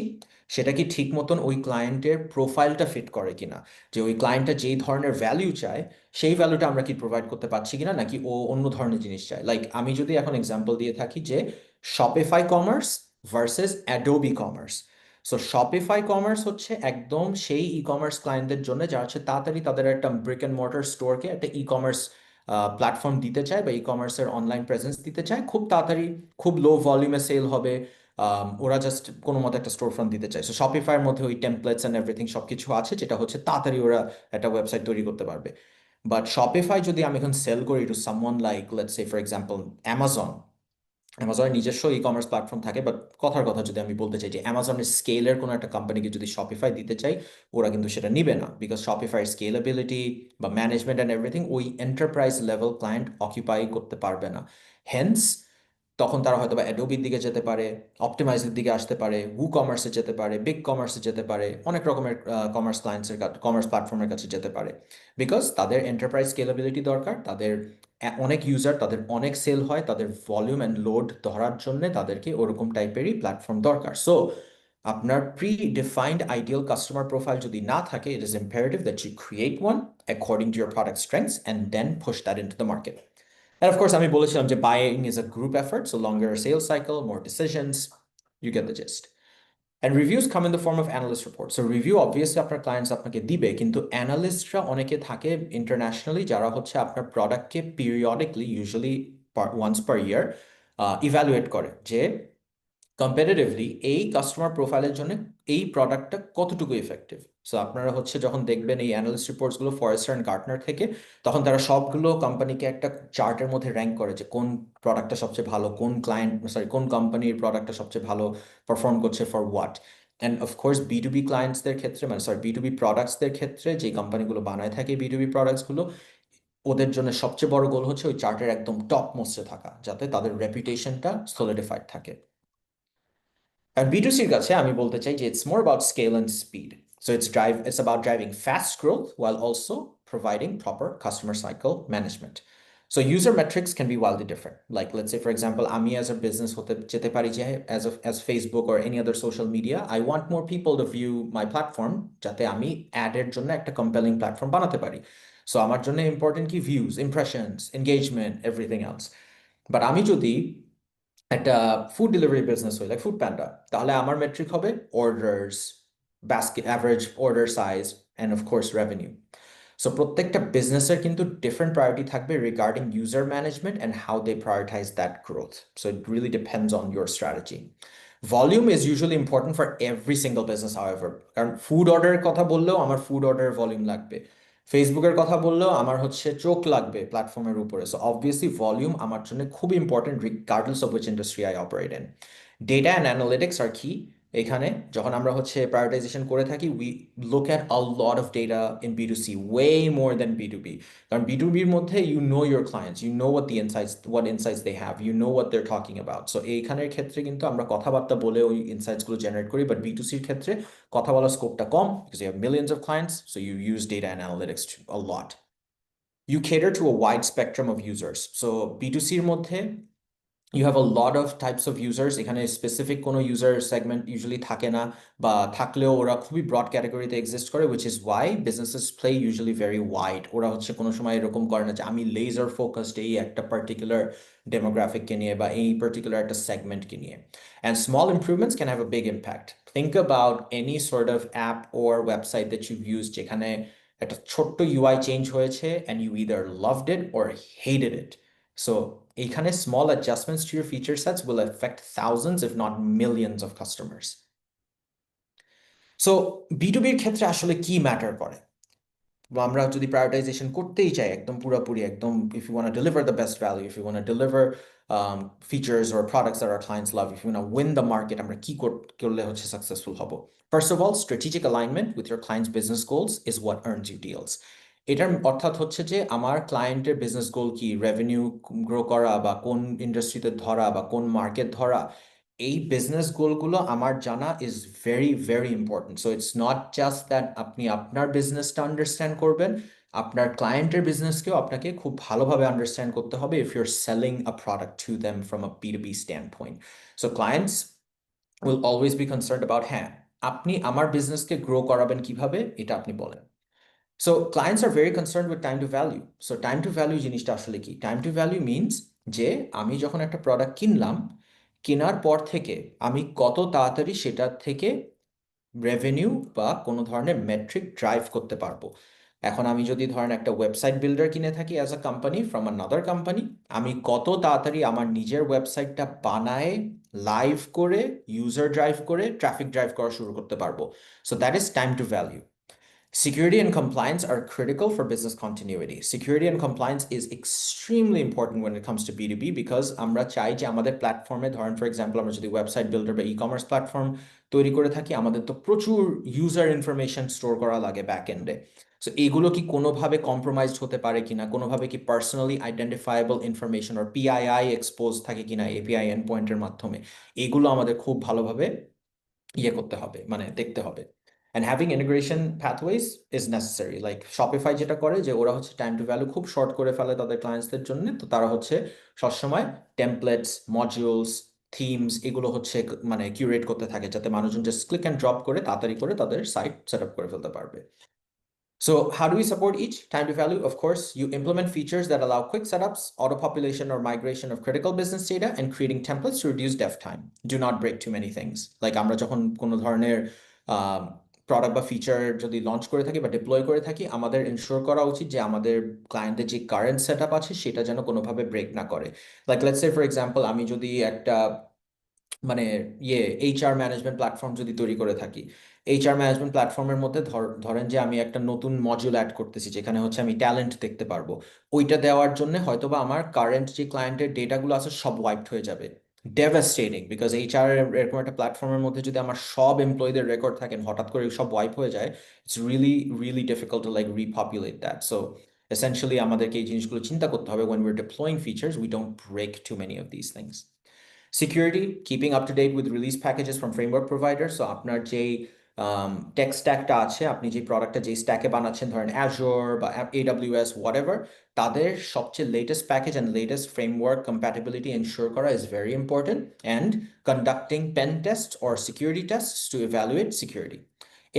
সেটা কি ঠিক মতন ওই ক্লায়েন্টের প্রোফাইলটা ফিট করে কিনা, যে ওই ক্লায়েন্টটা যেই ধরনের ভ্যালু চায় সেই ভ্যালুটা আমরা কি প্রোভাইড করতে পারছি কিনা, নাকি ও অন্য ধরনের জিনিস চায়। লাইক আমি যদি এখন এক্সাম্পল দিয়ে থাকি যে Shopify commerce versus Adobe commerce. So Shopify commerce হচ্ছে একদম সেই ই কমার্স ক্লায়েন্টদের জন্য যারা হচ্ছে তাড়াতাড়ি তাদের একটা ব্রিক অ্যান্ড মর্টার স্টোরকে একটা ই কমার্স প্ল্যাটফর্ম দিতে চায় বা ই কমার্সের অনলাইন প্রেজেন্স দিতে চায়, খুব তাড়াতাড়ি খুব লো ভলিউমে সেল হবে। ওরা জাস্ট কোনো মতো একটা স্টোর ফ্রন্ট দিতে চায়। সো শপিফাইয়ের মধ্যে ওই টেমপ্লেটস অ্যান্ড এভরিথিং সব কিছু আছে, যেটা হচ্ছে তাড়াতাড়ি ওরা একটা ওয়েবসাইট তৈরি করতে পারবে। বাট শপিফাই যদি আমি এখন সেল করি to someone like let's say for example Amazon, অ্যামাজনের নিজস্ব ই কমার্স প্ল্যাটফর্ম থাকে, বাট কথার কথা যদি আমি বলতে চাই যে অ্যামাজনের স্কেলের কোনো একটা কোম্পানিকে যদি শপিফাই দিতে চাই, ওরা কিন্তু সেটা নিবে না, বিকজ শপিফাইয়ের স্কেলেবিলিটি বা ম্যানেজমেন্ট অ্যান্ড এভরিথিং ওই এন্টারপ্রাইজ লেভেল ক্লায়েন্ট অকিউপাই করতে পারবে না। হেন্স তখন তারা হয়তো বা অ্যাডোবির দিকে যেতে পারে, অপটিমাইজের দিকে আসতে পারে, কমার্সে যেতে পারে, বিগ কমার্সে যেতে পারে, অনেক রকমের কমার্স ক্লায়েন্টসের কমার্স প্ল্যাটফর্মের কাছে যেতে পারে, বিকজ তাদের এন্টারপ্রাইজ স্কেলেবিলিটি দরকার, তাদের অনেক ইউজার, তাদের অনেক সেল হয়, তাদের ভলিউম অ্যান্ড লোড ধরার জন্য তাদেরকে ওরকম টাইপেরই প্ল্যাটফর্ম দরকার। সো আপনার pre defined ideal customer profile যদি না থাকে, it is imperative that you create one according to your product strengths and then push that into the market. And of course, আমি বলেছিলাম যে buying is a group effort, so longer sales cycle, more decisions, you get the gist. And reviews come in the form of analyst reports. So review obviously আপনার clients আপনাকে দিবে, কিন্তু analystরা অনেকে থাকে internationally যারা হচ্ছে আপনার প্রোডাক্টকে periodically, usually once per year, evaluate করে যে কম্পারেটিভলি এই কাস্টমার প্রোফাইলের জন্য এই প্রোডাক্টটা কতটুকু ইফেক্টিভ। সো আপনারা হচ্ছে যখন দেখবেন এই অ্যানালিস্ট রিপোর্টসগুলো ফরেস্টার অ্যান্ড গার্টনার থেকে, তখন তারা সবগুলো কোম্পানিকে একটা চার্টের মধ্যে র্যাঙ্ক করে যে কোন প্রোডাক্টটা সবচেয়ে ভালো, কোন কোম্পানির প্রোডাক্টটা সবচেয়ে ভালো পারফর্ম করছে for what. And of course B2B ক্লায়েন্টসদের ক্ষেত্রে B2B প্রোডাক্টসদের ক্ষেত্রে যে কোম্পানিগুলো বানায় থাকে B2B প্রোডাক্টসগুলো, ওদের জন্য সবচেয়ে বড় গোল হচ্ছে ওই চার্টের একদম টপ মোস্টে থাকা, যাতে তাদের রেপুটেশনটা সলিডিফাইড থাকে। আর B2Cর কাছে আমি বলতে চাই যে it's more about scale and speed. So it's about driving fast growth while also providing proper customer cycle management. So user metrics can be wildly different. Like let's say for example, আমি as a business হতে যেতে পারি যে as Facebook or any other social media, I want more people to view my platform যাতে আমি ad এর জন্য একটা compelling platform বানাতে পারি। So আমার জন্য important কি views, impressions, engagement, everything else. But আমি যদি একটা ফুড ডেলিভারি বিজনেস হই লাইক ফুড প্যান্ডা, তাহলে আমার মেট্রিক হবে orders, basket average order size, and of course revenue. So প্রত্যেকটা বিজনেসের কিন্তু different priority থাকবে regarding user management and how they prioritize that growth. So it really depends on your strategy. Volume is usually important for every single business, however. কারণ food অর্ডারের কথা বললেও আমার food অর্ডারের ভলিউম লাগবে, ফেসবুকের কথা বললেও আমার হচ্ছে চোখ লাগবে প্ল্যাটফর্মের উপরে। সো অবভিয়াসলি ভলিউম আমার জন্য খুব important regardless of which industry I operate in. Data and analytics আর কি এখানে যখন আমরা হচ্ছে প্রায়োরিটাইজেশন করে থাকি, we look at a lot of data in B2C way more than B2B। কারণ B2Bর মধ্যে you know your clients, you know what insights they have, you know what they're talking about. So এইখানের ক্ষেত্রে কিন্তু আমরা কথাবার্তা বলে ওই ইনসাইটসগুলো জেনারেট করি, বাট B2Cর ক্ষেত্রে কথা বলার স্কোপটা কম because you have millions of clients, so you use data and analytics a lot. You cater to a wide spectrum of users. So B2Cর মধ্যে you have a lot of types of users. এখানে specific কোনো user segment usually থাকে না, বা থাকলেও ওরা খুবই broad category তে exist করে, which is why businesses play usually very wide. ওরা হচ্ছে কোনো সময় এরকম করে না যে আমি laser focused এই একটা particular demographic কে নিয়ে বা এই particular একটা segment কে নিয়ে. And small improvements can have a big impact. Think about any sort of app or website that you've used যেখানে একটা ছোট্ট UI change হয়েছে and you either loved it or hated it. So এখানে small adjustments to your feature sets will affect thousands, if not millions of customers. So B2B এর ক্ষেত্রে আসলে কি matter করে? আমরা যদি প্রায়োরিটাইজেশন করতেই চাই একদম পুরোপুরি একদম, if you want to deliver the best value, if you want to deliver features or products that our clients love, if you want to win the market, আমরা কি করলে হচ্ছে successful হব? First of all, strategic alignment with your client's business goals is what earns you deals. এটার অর্থাৎ হচ্ছে যে আমার ক্লায়েন্টের বিজনেস গোল কি, রেভিনিউ গ্রো করা বা কোন ইন্ডাস্ট্রিতে ধরা বা কোন মার্কেট ধরা, এই বিজনেস গোলগুলো আমার জানা is very very important. So it's not just that আপনি আপনার বিজনেসটা আন্ডারস্ট্যান্ড করবেন, আপনার ক্লায়েন্টের বিজনেসকেও আপনাকে খুব ভালোভাবে আন্ডারস্ট্যান্ড করতে হবে if you're selling a product to them from a B2B standpoint. So clients will always be concerned about, হ্যাঁ আপনি আমার বিজনেসকে গ্রো করাবেন কিভাবে, এটা আপনি বলেন। So clients are very concerned with time to value. So time to value জিনিসটা আসলে কি? Time to value means যে আমি যখন একটা প্রোডাক্ট কিনলাম, কেনার পর থেকে আমি কত তাড়াতাড়ি সেটা থেকে রেভিনিউ বা কোনো ধরনের মেট্রিক ড্রাইভ করতে পারবো। এখন আমি যদি ধরেন একটা ওয়েবসাইট বিল্ডার কিনে থাকি as a company from another company, আমি কত তাড়াতাড়ি আমার নিজের ওয়েবসাইটটা বানায় লাইভ করে ইউজার ড্রাইভ করে ট্রাফিক ড্রাইভ করা শুরু করতে পারবো। So that is time to value. Security and compliance are critical for business continuity. Security and compliance is extremely important when it comes to B2B because আমরা চাই যে আমাদের প্ল্যাটফর্মে ধরেন ফর এক্সাম্পল আমরা যদি ওয়েবসাইট বিল্ডার বা ই-কমার্স প্ল্যাটফর্ম তৈরি করে থাকি, আমাদের তো প্রচুর ইউজার ইনফরমেশন স্টোর করা লাগে ব্যাক এন্ডে। সো এগুলো কি কোনোভাবে কম্প্রোমাইজড হতে পারে কিনা, কোনোভাবে কি পার্সোনালি আইডেন্টিফায়েবল ইনফরমেশন আর PII এক্সপোজ থাকে কিনা API এন্ড পয়েন্টের মাধ্যমে, এগুলো আমাদের খুব ভালোভাবে ইয়ে করতে হবে, মানে দেখতে হবে। And having integration pathways is necessary. Like Shopify যেটা করে যে ওরা হচ্ছে টাইম টু ভ্যালু খুব শর্ট করে ফেলে তাদের ক্লায়েন্টসদের জন্য, তো তারা হচ্ছে সবসময় টেমপ্লেটস, মডিউলস, থিমস এগুলো হচ্ছে মানে কিউরেট করতে থাকে যাতে মানুষজন জাস্ট ক্লিক অ্যান্ড ড্রপ করে তাড়াতাড়ি করে তাদের সাইট সেট আপ করে ফেলতে পারবে। So how do we support each? Time to value, of course, you implement features that allow quick setups, auto-population or migration of critical business data, and creating templates to reduce dev time. Do not break too many things. Like আমরা যখন কোনো ধরনের product বা feature যদি launch করে থাকি বা deploy করে থাকি, আমাদের এনশিওর করা উচিত যে আমাদের ক্লায়েন্টের যে কারেন্ট সেট আপ আছে সেটা যেন কোনোভাবে ব্রেক না করে। Like let's say for example আমি যদি একটা মানে HR ম্যানেজমেন্ট প্ল্যাটফর্ম যদি তৈরি করে থাকি, HR ম্যানেজমেন্ট প্ল্যাটফর্মের মধ্যে ধরেন যে আমি একটা নতুন মডিউল অ্যাড করতেছি যেখানে হচ্ছে আমি ট্যালেন্ট দেখতে পারবো, ওইটা দেওয়ার জন্য হয়তোবা আমার কারেন্ট যে ক্লায়েন্টের ডেটাগুলো আছে সব ওয়াইপড হয়ে যাবে। ডেভাস্টেটিং, বিকজ HR এরকম একটা প্ল্যাটফর্মের মধ্যে যদি আমার সব এমপ্লয়ীদের রেকর্ড থাকেন হঠাৎ করে সব ওয়াইপ হয়ে যায়, it's really really difficult to like repopulate that. So essentially আমাদেরকে এই জিনিসগুলো চিন্তা করতে হবে when we're deploying features, we don't break too many of these things. Security, keeping up to date with release packages from framework providers. So আপনার যেই take স্ট্যাকটা আছে, আপনি যে প্রোডাক্টটা যে স্ট্যাকে বানাচ্ছেন ধরেন Azure বা AWS whatever, তাদের সবচেয়ে latest package and latest framework compatibility ensure করা is very important, and conducting pen tests or security tests to evaluate security.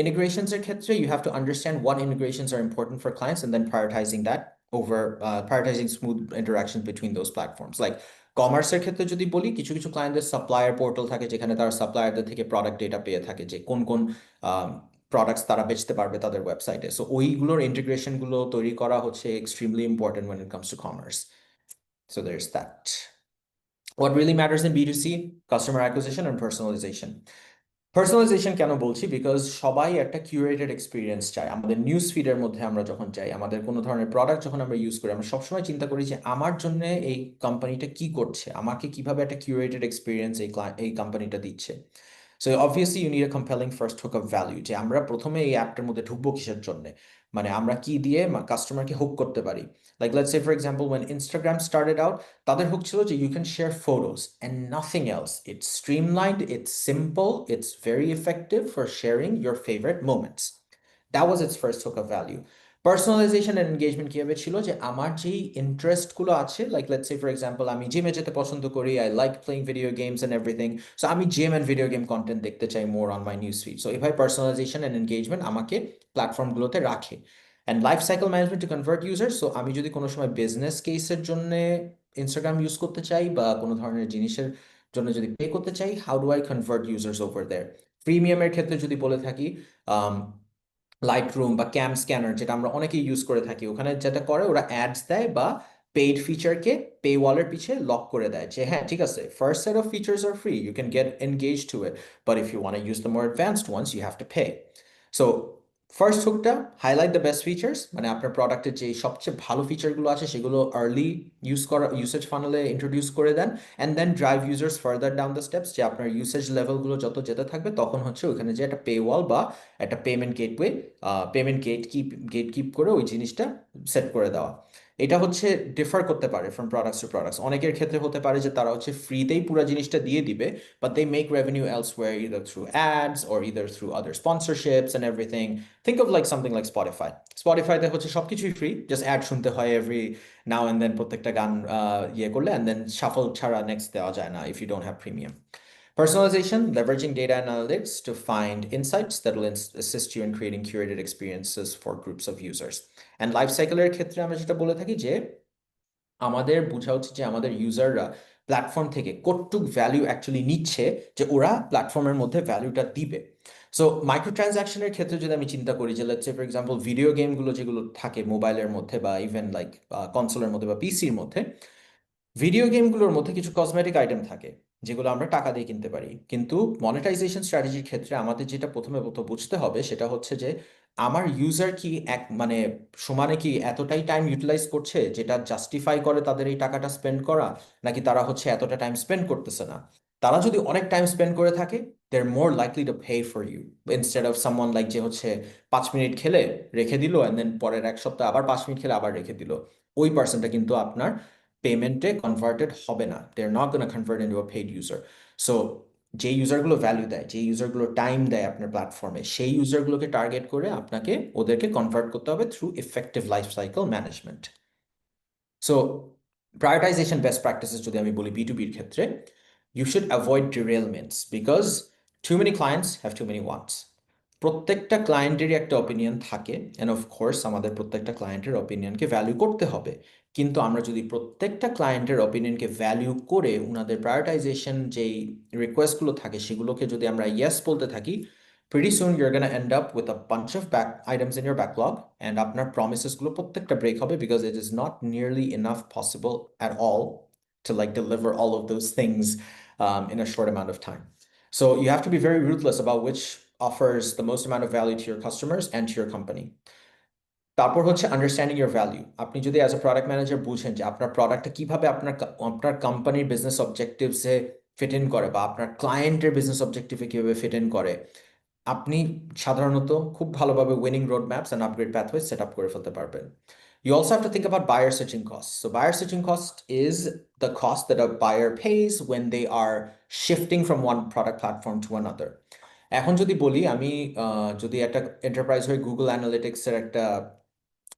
Integrations এর ক্ষেত্রে you have to understand what integrations are important for clients and then prioritizing that over prioritizing smooth interactions between those platforms. Like কমার্সের ক্ষেত্রে যদি বলি, কিছু কিছু ক্লায়েন্টদের supplier portal থাকে যেখানে তারা সাপ্লায়ারদের থেকে প্রোডাক্ট ডেটা পেয়ে থাকে যে কোন কোন প্রোডাক্টস তারা বেচতে পারবে তাদের ওয়েবসাইটে। সো ওইগুলোর ইন্টিগ্রেশনগুলো তৈরি করা হচ্ছে extremely important when it comes to commerce. So there's that. What really matters in B2C? Customer acquisition and personalization. Personalisation কেন বলছি? বিকজ সবাই একটা কিউরেটেড এক্সপিরিয়েন্স চায়। আমাদের নিউজ ফিডের মধ্যে আমরা যখন যাই, আমাদের কোনো ধরনের প্রোডাক্ট যখন আমরা ইউজ করি, আমরা সবসময় চিন্তা করি যে আমার জন্য এই কোম্পানিটা কি করছে, আমাকে কিভাবে একটা কিউরেটেড এক্সপিরিয়েন্স এই কোম্পানিটা দিচ্ছে। So obviously you need a compelling first hook of value, যে আমরা প্রথমে এই অ্যাপটার মধ্যে ঢুকবো কিসের জন্য, মানে আমরা কি দিয়ে কাস্টমারকে হুক করতে পারি। Like let's say for example when Instagram started out, তাদের হুক ছিল যে you can share photos and nothing else. It's streamlined, it's simple, it's very effective for sharing your favourite moments. That was its first hook of value. Personalization and engagement কীভাবে ছিল, যে আমার যেই ইন্টারেস্টগুলো আছে, like let's say for example আমি জিমে যেতে পছন্দ করি, I like playing video games and everything, so আমি gym and video game content দেখতে চাই more on my news feed. So এভাবে পার্সোনালাইজেশন অ্যান্ড এনগেজমেন্ট আমাকে প্ল্যাটফর্মগুলোতে রাখে। And life cycle management to convert user. So আমি যদি কোনো সময় বিজনেস কেসের জন্য ইনস্টাগ্রাম ইউজ করতে চাই বা কোনো ধরনের জিনিসের জন্য যদি পে করতে চাই, how do I convert users over there. প্রিমিয়ামের ক্ষেত্রে যদি বলে থাকি, লাইটরুম বা ক্যাম স্ক্যানার, যেটা আমরা অনেকেই ইউজ করে থাকি, ওখানে যেটা করে ওরা অ্যাডস দেয় বা পেইড ফিচারকে পে ওয়ালের পিছে লক করে দেয়, যে হ্যাঁ ঠিক আছে, first set of features are free, you can get engage to it, but if you want to use the more advanced ones you have to pay. So first হুকটা highlight the best features, মানে আপনার প্রোডাক্টের যে সবচেয়ে ভালো ফিচারগুলো আছে সেগুলো early usage ফানেলে ইন্ট্রোডিউস করে দেন, and then drive users further down the steps, যে আপনার ইউসেজ লেভেলগুলো যত যেতে থাকবে তখন হচ্ছে ওখানে যে একটা পে ওয়াল বা একটা payment gateway, payment gate keep করে ওই জিনিসটা সেট করে দেওয়া। এটা হচ্ছে ডিফার করতে পারে ফ্রম প্রোডাক্টস টু প্রোডাক্টস। অনেকের ক্ষেত্রে হতে পারে যে তারা হচ্ছে ফ্রিতেই পুরো জিনিসটা দিয়ে দিবে, but they make revenue elsewhere, either through ads or either through other sponsorships and everything. Think of like something like Spotify. Spotify-তে হচ্ছে সবকিছুই ফ্রি, জাস্ট অ্যাড শুনতে হয় every now and then, প্রত্যেকটা গান ইয়ে করলে, and then shuffle ছাড়া next দেওয়া যায় না if you don't have premium. Personalization, leveraging data analytics to find insights that will assist you in creating curated experiences for groups of users. And life cycle-এর ক্ষেত্রে আমরা যেটা বলে থাকি যে আমাদের বোঝা উচিত যে আমাদের ইউজাররা প্ল্যাটফর্ম থেকে কতটুক ভ্যালু অ্যাকচুয়ালি নিচ্ছে, যে ওরা প্ল্যাটফর্মের মধ্যে ভ্যালুটা দিবে। সো মাইক্রো ট্রানজাকশনের ক্ষেত্রে যদি আমি চিন্তা করি, যে let's say for example video গেমগুলো যেগুলো থাকে মোবাইলের মধ্যে বা ইভেন লাইক কনসোলের মধ্যে বা পিসির মধ্যে, ভিডিও গেমগুলোর মধ্যে কিছু কসমেটিক আইটেম থাকে যেগুলো আমরা টাকা দিয়ে কিনতে পারি। কিন্তু মনেটাইজেশন স্ট্র্যাটেজির ক্ষেত্রে আমাদের যেটা প্রথমে বুঝতে হবে সেটা হচ্ছে যে আমার ইউজার কি মানে সমানে কি এতটাই টাইম ইউটিলাইজ করছে যেটা জাস্টিফাই করে তাদের এই টাকাটা স্পেন্ড করা, নাকি তারা হচ্ছে এতটা টাইম স্পেন্ড করতেছে না। তারা যদি অনেক টাইম স্পেন্ড করে থাকে, they are more likely to pay for you, instead of someone like যে হচ্ছে 5 মিনিট খেলে রেখে দিল অ্যান্ড দেন পরের এক সপ্তাহ আবার 5 মিনিট খেলে আবার রেখে দিল। ওই পার্সনটা কিন্তু আপনার পেমেন্টে কনভার্টেড হবে না, they are not gonna convert into a paid user. So যে ইউজারগুলো ভ্যালু দেয়, যে ইউজারগুলো টাইম দেয় আপনার প্ল্যাটফর্মে, সেই ইউজারগুলোকে টার্গেট করে আপনাকে ওদেরকে কনভার্ট করতে হবে through effective life cycle management. So prioritization best practices যদি আমি বলি B2Bর ক্ষেত্রে, you should avoid derailments because too many clients have too many wants. প্রত্যেকটা ক্লায়েন্টেরই একটা অপিনিয়ন থাকে, অ্যান্ড অফকোর্স আমাদের প্রত্যেকটা ক্লায়েন্টের অপিনিয়নকে ভ্যালু করতে হবে। কিন্তু আমরা যদি প্রত্যেকটা ক্লায়েন্টের অপিনিয়নকে ভ্যালু করে ওনাদের প্রায়োরিটাইজেশন যেই রিকোয়েস্টগুলো থাকে সেগুলোকে যদি আমরা ইয়েস বলতে থাকি, pretty soon you're going to end up with a bunch of items in your backlog, and আপনার প্রমিসেসগুলো প্রত্যেকটা ব্রেক হবে because it is not nearly enough possible at all to like deliver all of those things in a short amount of time. So you have to be very ruthless about which offers the most amount of value to your customers and to your company. তারপর হচ্ছে understanding your value. আপনি যদি as a product manager বুঝেন যে আপনার প্রোডাক্টটা কিভাবে আপনার কোম্পানির বিজনেস অবজেক্টিভসে ফিট ইন করে বা আপনার ক্লায়েন্টের বিজনেস অবজেক্টিভে কিভাবে ফিট ইন করে, আপনি সাধারণত খুব ভালোভাবে winning road maps and upgrade pathway set up করে ফেলতে পারবেন। You also have to think about buyer switching costs. So buyer switching cost is the cost that a buyer pays when they are shifting from one product platform to another. এখন যদি বলি আমি যদি একটা enterprise হয়ে Google অ্যানালিটিক্সের একটা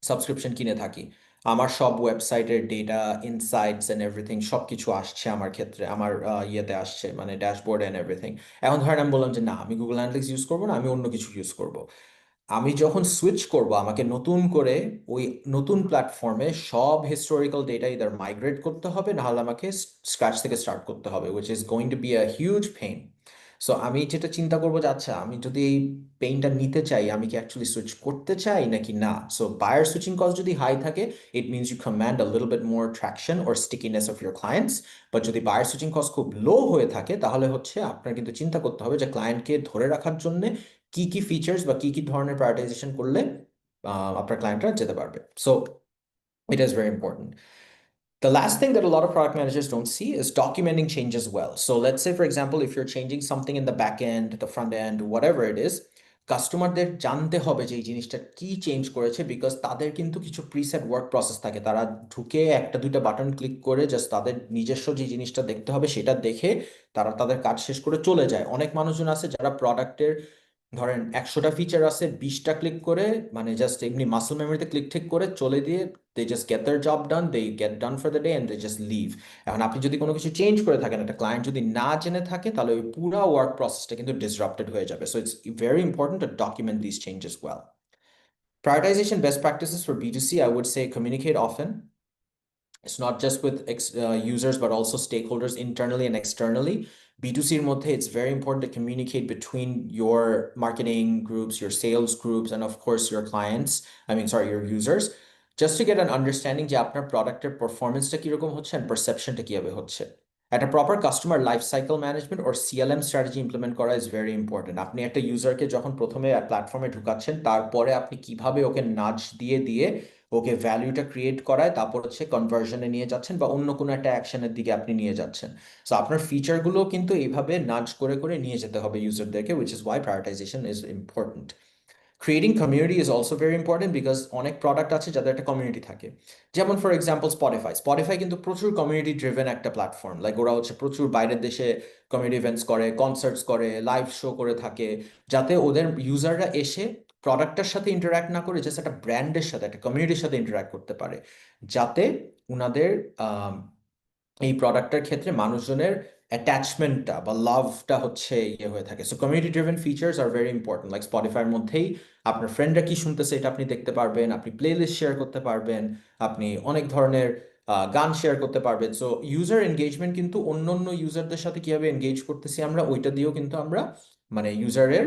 subscription কিনে থাকি, আমার সব ওয়েবসাইটের ডেটা ইনসাইটস অ্যান্ড এভরিথিং সব কিছু আসছে আমার ক্ষেত্রে, আমার ইয়েতে আসছে, মানে ড্যাশবোর্ড অ্যান্ড এভরিথিং। এখন ধরেন আমি বললাম যে না, আমি গুগল অ্যানালিটিক্স ইউজ করবো না, আমি অন্য কিছু ইউজ করব। আমি যখন সুইচ করব, আমাকে নতুন করে ওই নতুন প্ল্যাটফর্মে সব হিস্টোরিক্যাল ডেটা ইদার মাইগ্রেট করতে হবে, নাহলে আমাকে স্ক্র্যাচ থেকে স্টার্ট করতে হবে, which is going to be a huge pain. So আমি যেটা চিন্তা করবো যে আচ্ছা আমি যদি এই পেইনটা নিতে চাই আমি কি অ্যাকচুয়ালি সুইচ করতে চাই নাকি না। সো বায়ার সুইচিং কস্ট যদি হাই থাকে it means you command a little bit more traction or stickiness of your clients. But যদি বায়ার সুইচিং কস্ট খুব লো হয়ে থাকে তাহলে হচ্ছে আপনার কিন্তু চিন্তা করতে হবে যে ক্লায়েন্টকে ধরে রাখার জন্য কি কি ফিচার্স বা কি কি ধরনের প্রায়োরিটাইজেশন করলে আপনার ক্লায়েন্টরা যেতে পারবে। So it is very important. The last thing that a lot of product managers don't see is documenting changes well. So let's say, for example, if you're changing something in the back end, the front end, whatever it is, কাস্টমারদের জানতে হবে যে এই জিনিসটা কি change করেছে, because তাদের কিন্তু কিছু প্রিসেট ওয়ার্ক প্রসেস থাকে। তারা ঢুকে একটা দুইটা বাটন ক্লিক করে জাস্ট তাদের নিজস্ব যে জিনিসটা দেখতে হবে সেটা দেখে তারা তাদের কাজ শেষ করে চলে যায়। অনেক মানুষজন আছে যারা প্রোডাক্টের ধরেন 100টা ফিচার আছে 20টা ক্লিক করে মানে জাস্ট এমনি মাসল মেমোরিতে ক্লিক ঠিক করে চলে দিয়ে they just get their job done, they get done for the day and they just leave. এখন আপনি যদি কোনো কিছু চেঞ্জ করে থাকেন একটা ক্লায়েন্ট যদি না জেনে থাকে তাহলে ওই পুরো ওয়ার্ক প্রসেসটা কিন্তু ডিসরাপ্টেড হয়ে যাবে। So it's very important to document this changes well. Prioritization best practices for B2C, I would say communicate often. It's not just with users, but also stakeholders internally and externally. B2C এর মধ্যে, it's very important to communicate between your marketing groups, your sales groups, and of course your clients. Your users, just to get an understanding যে আপনার প্রোডাক্টের পারফরমেন্সটা কিরকম হচ্ছে and perceptionটা কিভাবে হচ্ছে। একটা proper customer life cycle management or CLM strategy implement করা ইজ ভেরি ইম্পর্টেন্ট। আপনি একটা ইউজারকে যখন প্রথমে প্ল্যাটফর্মে ঢুকাচ্ছেন তারপরে আপনি কিভাবে ওকে নাজ দিয়ে দিয়ে ওকে ভ্যালুটা ক্রিয়েট করায় তারপর হচ্ছে কনভার্সনে নিয়ে যাচ্ছেন বা অন্য কোনো একটা অ্যাকশনের দিকে আপনি নিয়ে যাচ্ছেন। সো আপনার ফিচারগুলো কিন্তু এইভাবে নাজ করে করে নিয়ে যেতে হবে ইউজারদেরকে, which is why prioritization is important. Creating community is also very important because অনেক প্রোডাক্ট আছে যাদের একটা কমিউনিটি থাকে। যেমন ফর এক্সাম্পল স্পটিফাই কিন্তু প্রচুর কমিউনিটি ড্রিভেন একটা প্ল্যাটফর্ম। লাইক ওরা হচ্ছে প্রচুর বাইরের দেশে কমিউনিটি ইভেন্টস করে, কনসার্টস করে, লাইভ শো করে থাকে, যাতে ওদের ইউজাররা এসে প্রোডাক্টটার সাথে ইন্টারাক্ট না করে জাস্ট একটা ব্র্যান্ডের সাথে একটা কমিউনিটির সাথে ইন্টারাক্ট করতে পারে, যাতে উনাদের এই প্রোডাক্টটার ক্ষেত্রে মানুষজনের অ্যাটাচমেন্টটা বা লাভটা হচ্ছে ইয়ে হয়ে থাকে। So community driven features are very important. Like স্পটিফাইয়ের মধ্যেই আপনার ফ্রেন্ডরা কি শুনতেছে এটা আপনি দেখতে পারবেন, আপনি প্লে লিস্ট শেয়ার করতে পারবেন, আপনি অনেক ধরনের গান শেয়ার করতে পারবেন। সো ইউজার এনগেজমেন্ট কিন্তু অন্য অন্য ইউজারদের সাথে কিভাবে এনগেজ করতেছি আমরা ওইটা দিয়েও কিন্তু আমরা মানে ইউজারের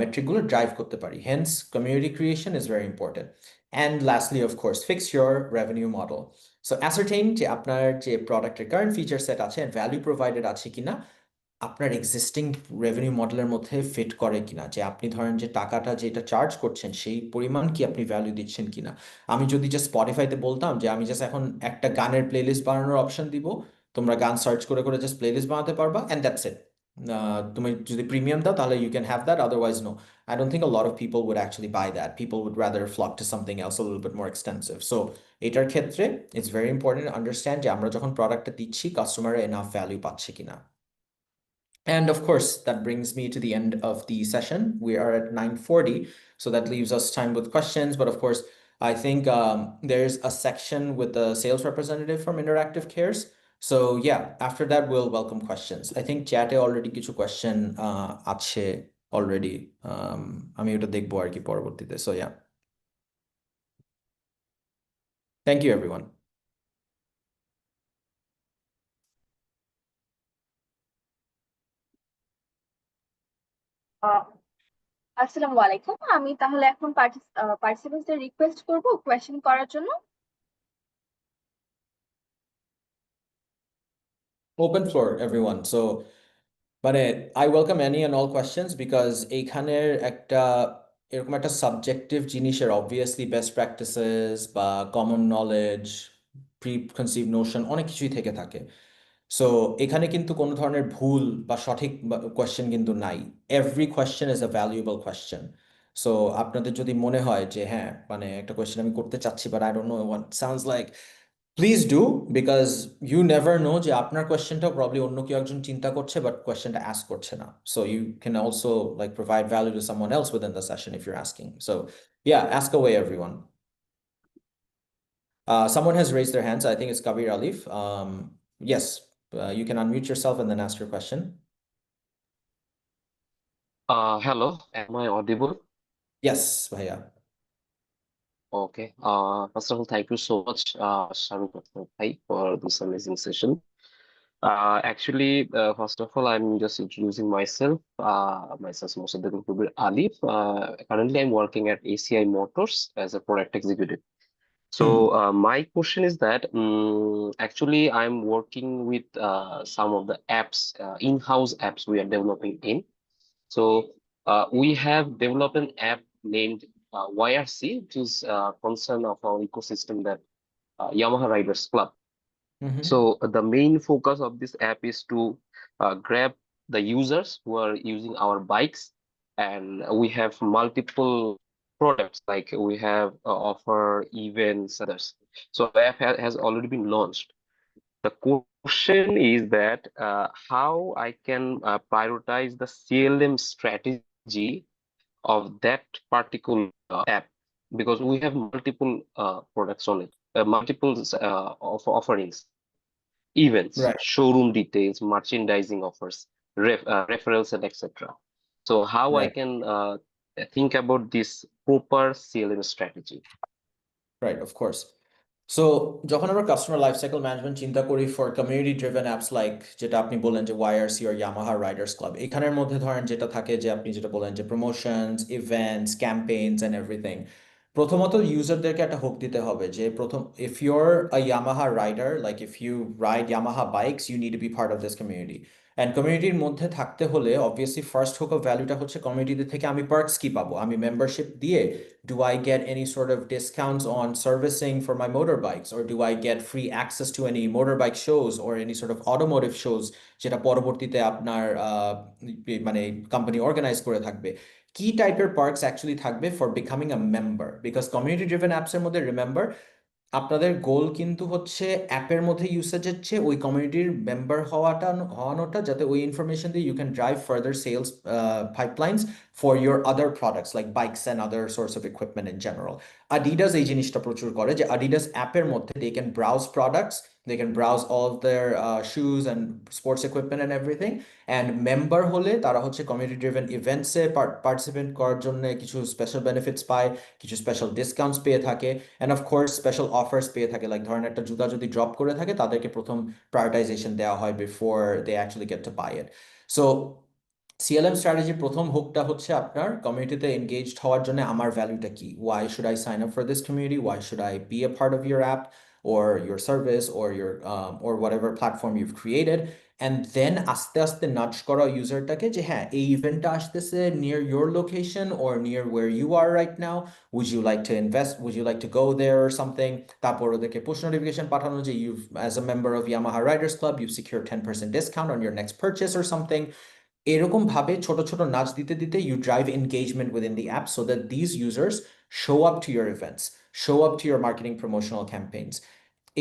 মেট্রিকগুলো ড্রাইভ করতে পারি। Hence community creation is very important. And lastly of course fix your revenue model. So ascertain যে আপনার যে প্রোডাক্টের কারেন্ট ফিচার সেট আছে ভ্যালু প্রোভাইডেড আছে কিনা, আপনার এক্সিস্টিং রেভিনিউ মডেলের মধ্যে ফিট করে কিনা, যে আপনি ধরেন যে টাকাটা যেটা চার্জ করছেন সেই পরিমাণ কি আপনি ভ্যালু দিচ্ছেন কিনা। আমি যদি জাস্ট স্পটিফাইতে বলতাম যে আমি জাস্ট এখন একটা গানের প্লেলিস্ট বানানোর অপশন দিব, তোমরা গান সার্চ করে করে জাস্ট প্লেলিস্ট বানাতে পারবা অ্যান্ড দ্যাটস ইট, তুমি যদি প্রিমিয়াম দাও তাহলে you can have that, otherwise no. I don't think a lot of people would actually buy that. People would rather flock to something else a little bit more extensive. So এটার ক্ষেত্রে it's very important to understand যে আমরা যখন প্রোডাক্টটা দিচ্ছি কাস্টমাররা enough value পাচ্ছে কিনা। And of course, that brings me to the end of the session. We are at 9:40, so that leaves us time with questions. But of course, I think there's a section with the sales representative from Interactive Cares. So yeah, after that, we'll welcome questions. I think chat already কিছু question আছে already. আমি ওটা দেখবো আর কি পরবর্তীতে. So yeah. Thank you, everyone. আসসালামু আলাইকুম। আমি তাহলে এখন পার্টিসিপেন্টসদের রিকোয়েস্ট করব কোয়েশ্চেন করার জন্য। Open floor, everyone. So মানে I welcome any and all questions because এইখানের একটা এরকম একটা সাবজেক্টিভ জিনিসের অবভিয়াসলি বেস্ট প্র্যাকটিসেস বা common knowledge, pre conceive Notion অনেক কিছুই থেকে থাকে। সো এখানে কিন্তু কোনো ধরনের ভুল বা সঠিক কোয়েশ্চেন কিন্তু নাই। Every question is a valuable question. So আপনাদের যদি মনে হয় যে হ্যাঁ মানে একটা কোয়েশ্চেন আমি করতে চাচ্ছি but I don't know what sounds like, please do, because you never know যে আপনার কোয়েশ্চেনটাও প্রবলি অন্য কেউ একজন চিন্তা করছে বাট কোয়েশ্চেনটা আস্ক করছে না। So you can also like provide value to someone else within the session if you're asking. So yeah, ask away everyone. Someone has raised their hands. I think it's Kabir Alif. Yes, you can unmute yourself and then ask your question. Hello, am I audible? Yes, Bhaiya. Okay. First of all, thank you so much, Shahrukh Bhai, for this amazing session. First of all, I'm just introducing myself. Myself is Mosaddeq Kubir Alif. Currently, I'm working at ACI Motors as a product executive. So, my question is that actually, I'm working with some of the apps, in-house apps we are developing in. So, we have developed an app named YRC, which is a concern of our ecosystem that Yamaha Riders Club. So the main focus of this app is to grab the users who are using our bikes, and we have multiple products like we have offer events, others. So the app has already been launched. The question is that how I can prioritize the CLM strategy of that particular app, because we have multiple products on it, multiple offerings, events, Right. showroom details, merchandising offers, referrals, and etc. So how I Right. can think about this proper CLM strategy? Right, of course. So যখন আমরা customer life cycle management চিন্তা করি for community driven apps like যেটা আপনি বললেন যে YRC আর Yamaha Riders club, এখানের মধ্যে ধরেন যেটা থাকে যে আপনি যেটা বললেন যে promotions, events, campaigns and everything, প্রথমত ইউজারদেরকে একটা হোক দিতে হবে যে প্রথম, if you're a Yamaha rider, like if you ride Yamaha bikes, you need to be part of this community. অ্যান্ড কমিউনিটির মধ্যে থাকতে হলে অবভিয়াসলি ফার্স্ট হুক অফ ভ্যালুটা হচ্ছে কমিউনিটি থেকে আমি পার্কস কি পাবো, আমি মেম্বারশিপ দিয়ে do I get any sort of discounts on servicing for my motorbikes, or do I get free access to any motorbike shows or any sort of automotive shows যেটা পরবর্তীতে আপনার মানে কোম্পানি অর্গানাইজ করে থাকবে? কি টাইপের parks actually থাকবে for becoming a member? Because community driven অ্যাপসের মধ্যে রিমেম্বার আপনাদের গোল কিন্তু হচ্ছে অ্যাপের মধ্যে ইউসেজের চেয়ে ওই কমিউনিটির মেম্বার হওয়ানোটা, যাতে ওই ইনফরমেশন দিয়ে you can drive further sales pipelines for your other products like bikes and other source of equipment in general. Adidas এই জিনিসটা প্রচুর করে যে আডিডাস অ্যাপের মধ্যে they can browse products, they can browse all of their shoes and sports equipment and everything, and member হলে তারা হচ্ছে কমিউনিটি ড্রিভেন ইভেন্টসে পার্টিসিপেট করার জন্য কিছু স্পেশাল বেনিফিটস পায়, কিছু স্পেশাল ডিসকাউন্টস পেয়ে থাকে, and of course special offers পেয়ে থাকে। লাইক ধরেন একটা জুতা যদি ড্রপ করে থাকে তাদেরকে প্রথম প্রায়োরিটাইজেশন দেওয়া হয় before they actually get to buy it. So CLM স্ট্র্যাটেজির প্রথম হুকটা হচ্ছে আপনার কমিউনিটিতে এনগেজড হওয়ার জন্য আমার ভ্যালুটা কি, why should I sign up for this community, why should I be a part of your app or your service or your or whatever platform you've created, and then আস্তে আস্তে নাচ করা ইউজারটাকে যে হ্যাঁ এই ইভেন্টটা আসতেছে near your location or near where you are right now, would you like to invest, would you like to go there or something, তারপর ওদেরকে পুশ নোটিফিকেশন পাঠানো যে you've, as a member of Yamaha Riders Club, you've secured 10% discount on your next purchase or something। এরকম ভাবে ছোট ছোট নাচ দিতে দিতে you drive engagement within the app so that these users show up to your events, show up to your marketing promotional campaigns।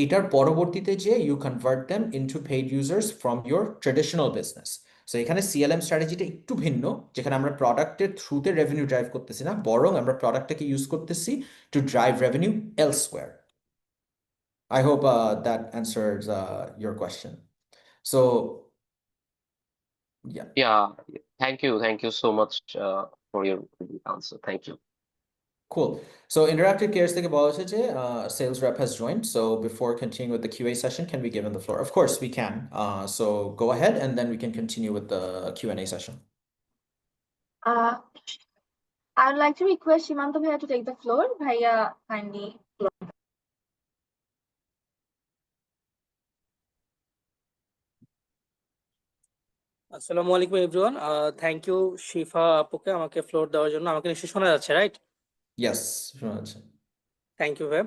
এটার পরবর্তীতে যে you convert them into paid users from your traditional business। So এখানে সিএলএম স্ট্র্যাটেজিটা একটু ভিন্ন, যেখানে আমরা প্রোডাক্টের থ্রুতে রেভিনিউ ড্রাইভ করতেছি না, বরং আমরা প্রোডাক্টটাকে ইউজ করতেছি to drive revenue elsewhere. I hope that answers your question. So yeah. Yeah, thank you so much for your answer. Thank you. Cool. So Interactive Cares থেকে বলা হয়েছে যে sales rep has joined. So before continuing with the QA session, can we give him the floor? Of course we can. So go ahead and then we can continue with the Q&A session. I would like to request Shimanto Bhaiya to take the floor. Bhaiya, kindly. আসসালামু আলাইকুম everyone, thank you শিফা আপুকে আমাকে floor দেওয়ার জন্য। আমাকে নিশ্চয়ই শোনা যাচ্ছে, রাইট? Yes, শোনা যাচ্ছে। থ্যাংক ইউ ভাই।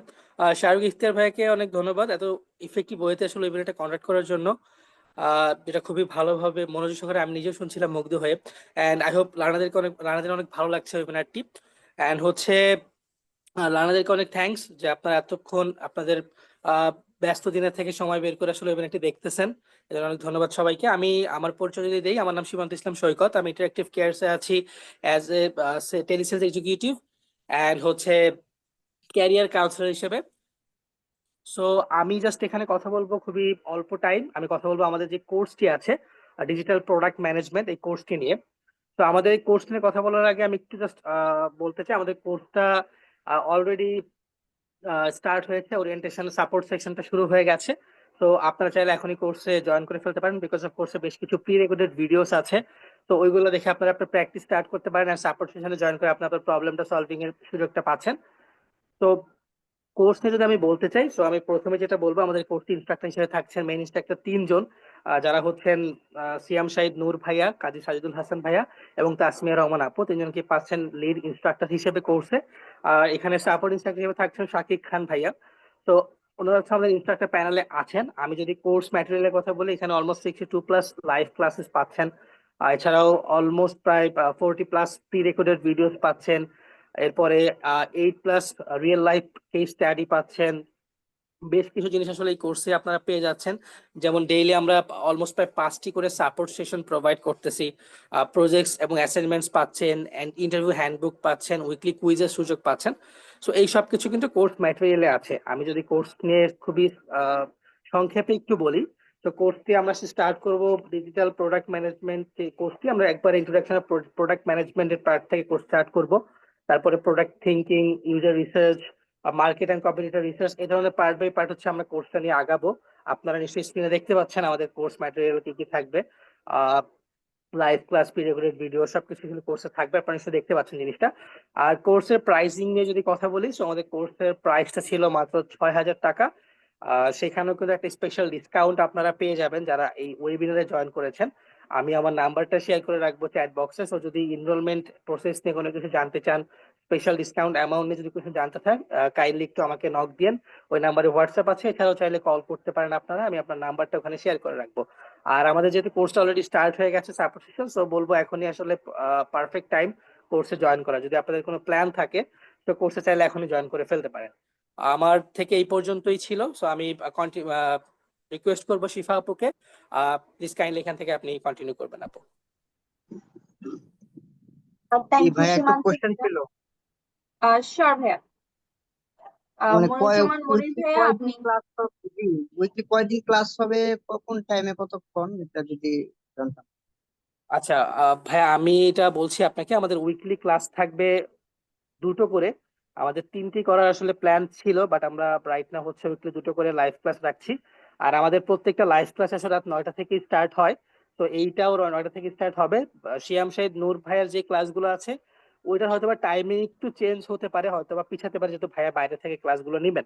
শাহরুখ ইখতিয়ার ভাইকে অনেক ধন্যবাদ এত ইফেক্টিভ ওয়েতে আসলে ইভেন্টটা কন্ডাক্ট করার জন্য, যেটা খুবই ভালোভাবে মনোযোগ সহকারে আমি নিজেও শুনছিলাম মুগ্ধ হয়ে। অ্যান্ড আই হোপ লার্নারদের অনেক ভালো লাগছে ওয়েবিনারটি। অ্যান্ড হচ্ছে লার্নারদেরকে অনেক থ্যাঙ্কস যে আপনারা এতক্ষণ আপনাদের ব্যস্ত দিনের থেকে সময় বের করে আসলে ওয়েবিনারটি দেখতেছেন, এজন্য অনেক ধন্যবাদ সবাইকে। আমি আমার পরিচয় যদি দেই, আমার নাম সীমান্ত ইসলাম সৈকত, আমি ইন্টারেক্টিভ কেয়ারসে আছি as a telesales executive and হচ্ছে ক্যারিয়ার কাউন্সিলর হিসেবে। সো আমি জাস্ট এখানে কথা বলবো খুবই অল্প টাইম, আমি কথা বলবো আমাদের যে কোর্সটি আছে ডিজিটাল প্রোডাক্ট ম্যানেজমেন্ট, এই কোর্সটি নিয়ে। তো আমাদের এই কোর্স নিয়ে কথা বলার আগে আমি একটু জাস্ট বলতে চাই আমাদের কোর্সটা অলরেডি স্টার্ট হয়েছে, ওরিয়েন্টেশন সাপোর্ট সেকশনটা শুরু হয়ে গেছে। তো আপনারা চাইলে এখনই কোর্সে জয়েন করে ফেলতে পারেন, বিকজ অফ কোর্সে বেশ কিছু প্রি রেকর্ডেড ভিডিওস আছে। তো ওইগুলো দেখে আপনারা আপনার প্র্যাকটিস স্টার্ট করতে পারেন, আর সাপোর্ট সেশনে জয়েন করে আপনার প্রবলেমটা সলভিং এর সুযোগটা পাচ্ছেন। তো কোর্স নিয়ে যদি আমি বলতে চাই, তো আমি প্রথমে যেটা বলবো, আমাদের কোর্স ইনস্ট্রাক্টর হিসেবে থাকছেন মেইন ইনস্ট্রাক্টর 3 জন, যারা হচ্ছেন সিয়াম শাহিদ নূর ভাইয়া, কাজী সাজিদুল হাসান ভাইয়া এবং তাসমিয়া রহমান আপু। 3 জনকে পাচ্ছেন লিড ইনস্ট্রাক্টর হিসেবে কোর্সে। আর এখানে সাপোর্ট ইনস্ট্রাক্টর হিসেবে থাকছেন শাকিব খান ভাইয়া। তো ওনারা হচ্ছে আমাদের ইনস্ট্রাক্টর প্যানেলে আছেন। আমি যদি কোর্স ম্যাটেরিয়ালের কথা বলি, এখানে অলমোস্ট 62+ লাইভ ক্লাসেস পাচ্ছেন। এছাড়াও অলমোস্ট প্রায় 40+ প্রি রেকর্ডেড ভিডিওস পাচ্ছেন। এরপরে 8+ রিয়েল লাইফ কেস স্টাডি পাচ্ছেন। বেশ কিছু জিনিস আসলে এই কোর্সে আপনারা পেয়ে যাচ্ছেন, যেমন ডেইলি আমরা অলমোস্ট প্রায় 5টি করে সাপোর্ট সেশন প্রোভাইড করতেছি, প্রজেক্টস এবং অ্যাসাইনমেন্টস পাচ্ছেন, এন্ড ইন্টারভিউ হ্যান্ডবুক পাচ্ছেন, উইকলি কুইজের সুযোগ পাচ্ছেন। সো এই সব কিছু কিন্তু কোর্স ম্যাটেরিয়ালে আছে। আমি যদি কোর্স নিয়ে খুবই সংক্ষেপে একটু বলি, তো কোর্সটি আমরা স্টার্ট করব ডিজিটাল প্রোডাক্ট ম্যানেজমেন্ট। কোর্সটি আমরা একবার ইন্ট্রোডাকশন অফ প্রোডাক্ট ম্যানেজমেন্টের পার্ট থেকে কোর্স স্টার্ট করব। তারপরে product thinking, user research, market and competitor research, এই ধরনের পার্ট বাই পার্ট হচ্ছে আমরা কোর্সটা নিয়ে আগাবো। আপনারা নিশ্চয়ই স্ক্রিনে দেখতে পাচ্ছেন আমাদের কোর্স ম্যাটেরিয়াল কি কি থাকবে। Live class, pre recorded video সবকিছু কিন্তু কোর্সে থাকবে, আপনারা নিশ্চয়ই দেখতে পাচ্ছেন জিনিসটা। আর কোর্সের প্রাইসিং নিয়ে যদি কথা বলি, তো আমাদের কোর্সের প্রাইসটা ছিল মাত্র 6,000 টাকা। সেখানেও কিন্তু একটা স্পেশাল ডিসকাউন্ট আপনারা পেয়ে যাবেন যারা এই ওয়েবিনারে জয়েন করেছেন। আমি আমার নাম্বারটা শেয়ার করে রাখবো চ্যাট বক্সে। সো যদি এনরোলমেন্ট প্রসেস নিয়ে কোনো কিছু জানতে চান, স্পেশাল ডিসকাউন্ট অ্যামাউন্ট নিয়ে যদি কিছু জানতে চান, কাইন্ডলি একটু আমাকে নক দিন। ওই নাম্বারে হোয়াটসঅ্যাপ আছে, এছাড়াও চাইলে কল করতে পারেন আপনারা। আমি আপনার নাম্বারটা ওখানে শেয়ার করে রাখবো। আর আমাদের যেহেতু কোর্সটা অলরেডি স্টার্ট হয়ে গেছে সাপোর্ট সেশন, সো বলবো এখনই আসলে পারফেক্ট টাইম কোর্সে জয়েন করা। যদি আপনাদের কোনো প্ল্যান থাকে, তো কোর্সে চাইলে এখনই জয়েন করে ফেলতে পারেন। আমার থেকে এই পর্যন্তই ছিল। সো আমি রিকোয়েস্ট করবো শিফা আপুকে, প্লিজ কাইন্ডলি এখান থেকে আপনি কন্টিনিউ করবেন আপু। থ্যাংক ইউ ভাইয়া একটা সীমান্ত কোশ্চেন ছিল, শিওর ভাইয়া। মানে মনিরুজ্জামান মনির ভাইয়া, আপনি উইকলি কয়দিন ক্লাস হবে, কোন টাইমে, কতক্ষণ, এটা যদি জানতাম। আচ্ছা ভাইয়া, আমি এটা বলছি আপনাকে, আমাদের উইকলি ক্লাস থাকবে 2টো করে। আমাদের 3টি করার আসলে প্ল্যান ছিল, বাট আমরা রাইট না হচ্ছে উইকলি 2টো করে লাইভ ক্লাস রাখছি। আর আমাদের প্রত্যেকটা লাইভ ক্লাস আসলে রাত 9টা থেকে স্টার্ট হয়। তো এইটাও 9টা থেকে স্টার্ট হবে। শিয়াম শাহিদ নূর ভাইয়ের যে ক্লাসগুলো আছে, ওইটার হয়তো বা টাইমিং একটু চেঞ্জ হতে পারে, হয়তো বা পিছাতে পারে, যেহেতু ভাইয়া বাইরে থেকে ক্লাসগুলো নেবেন।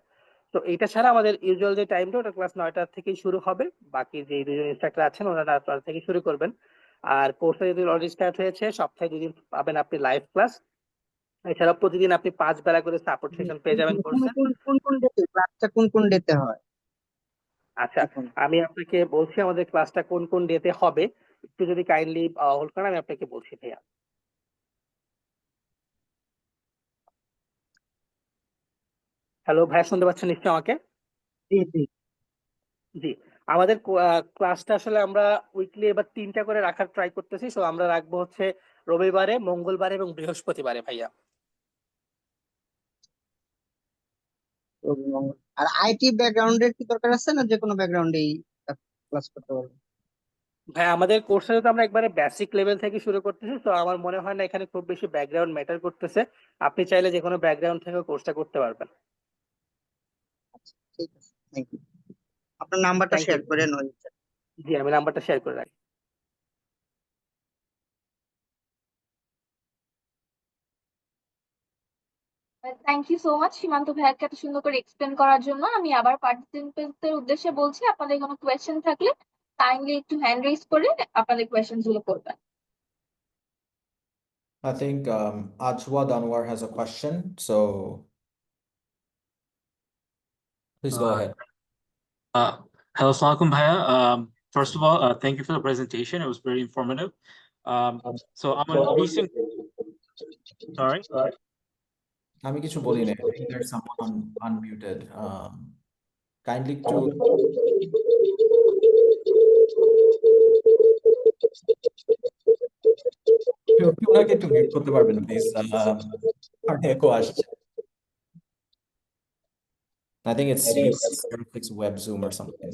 তো এইটা ছাড়া আমাদের ইউজুয়াল যে টাইমটা, ওটা ক্লাস 9টা থেকেই শুরু হবে। বাকি যে 2জন ইনস্ট্রাক্টর আছেন, ওনারা 9টা থেকে শুরু করবেন। আর কোর্সটা যদি অলরেডি স্টার্ট হয়েছে, সপ্তাহে 2 দিন পাবেন আপনি লাইভ ক্লাস। এছাড়া প্রতিদিন আপনি 5 বেলা করে সাপোর্ট সেশন পেয়ে যাবেন কোর্সে। কোন ডেতে ক্লাসটা, কোন ডেতে হয়? আচ্ছা, আমি আপনাকে বলছি আমাদের ক্লাসটা কোন কোন ডেতে হবে। একটু যদি কাইন্ডলি হোল্ড করেন, আমি আপনাকে বলছি ভাইয়া। হ্যালো ভাইয়া, শুনতে পাচ্ছেন নিশ্চয়ই আমাকে? জি জি। জি, আমাদের ক্লাসটা আসলে আমরা উইকলি এবার 3টা করে রাখার ট্রাই করতেছি। সো আমরা রাখবো হচ্ছে রবিবারে, মঙ্গলবারে এবং বৃহস্পতিবারে ভাইয়া। আর আইটি ব্যাকগ্রাউন্ডের কি দরকার আছে, না যে কোনো ব্যাকগ্রাউন্ডেই ক্লাস করতে পারবো? ভাই, আমাদের কোর্সে তো আমরা একবারে বেসিক লেভেল থেকে শুরু করতেছি, তো আমার মনে হয় না এখানে খুব বেশি ব্যাকগ্রাউন্ড ম্যাটার করতেছে। আপনি চাইলে যে কোনো ব্যাকগ্রাউন্ড থেকে কোর্সটা করতে পারবেন। আচ্ছা, ঠিক আছে, থ্যাংক ইউ। আপনার নাম্বারটা থ্যাংক শেয়ার ইউ। করে জি, আমি নাম্বারটা শেয়ার করে রাখি। থ্যাংক ইউ সো মাচ সীমান্ত ভাইয়াকে এত সুন্দর করে এক্সপ্লেন করার জন্য। আমি আবার পার্টিসিপেন্টদের উদ্দেশ্যে বলছি, আপনাদের কোনো কোয়েশ্চেন থাকলে কাইন্ডলি একটু হ্যান্ড রেজ করে আপনাদের কোয়েশ্চেন গুলো করবেন। I think Ajwa Danwar has a question, so please go ahead. Hello, Assalamualaikum, Bhaiya. First of all, thank you for the presentation. It was very informative. So I'm a recent, sorry. আমি কিছু বলি না। I think there's someone unmuted. Kindly to ওনাকে একটু mute করতে পারবেন please? একো আসছে। I think it's Netflix Web Zoom or something.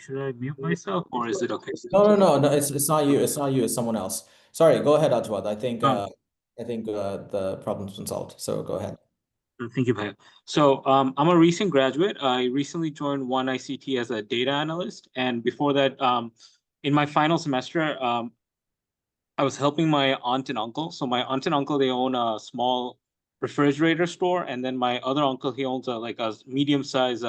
Should I mute myself or is it okay? No, it's not you. It's not you. It's someone else. Sorry, go ahead, Ajwad. I think the problem's been solved. So go ahead. Thank you, Bhaiya. So I'm a recent graduate. I recently joined One ICT as a data analyst. And before that, in my final semester, I was helping my aunt and uncle. So my aunt and uncle, they own a small refrigerator store. And then my other uncle, he owns like a medium-sized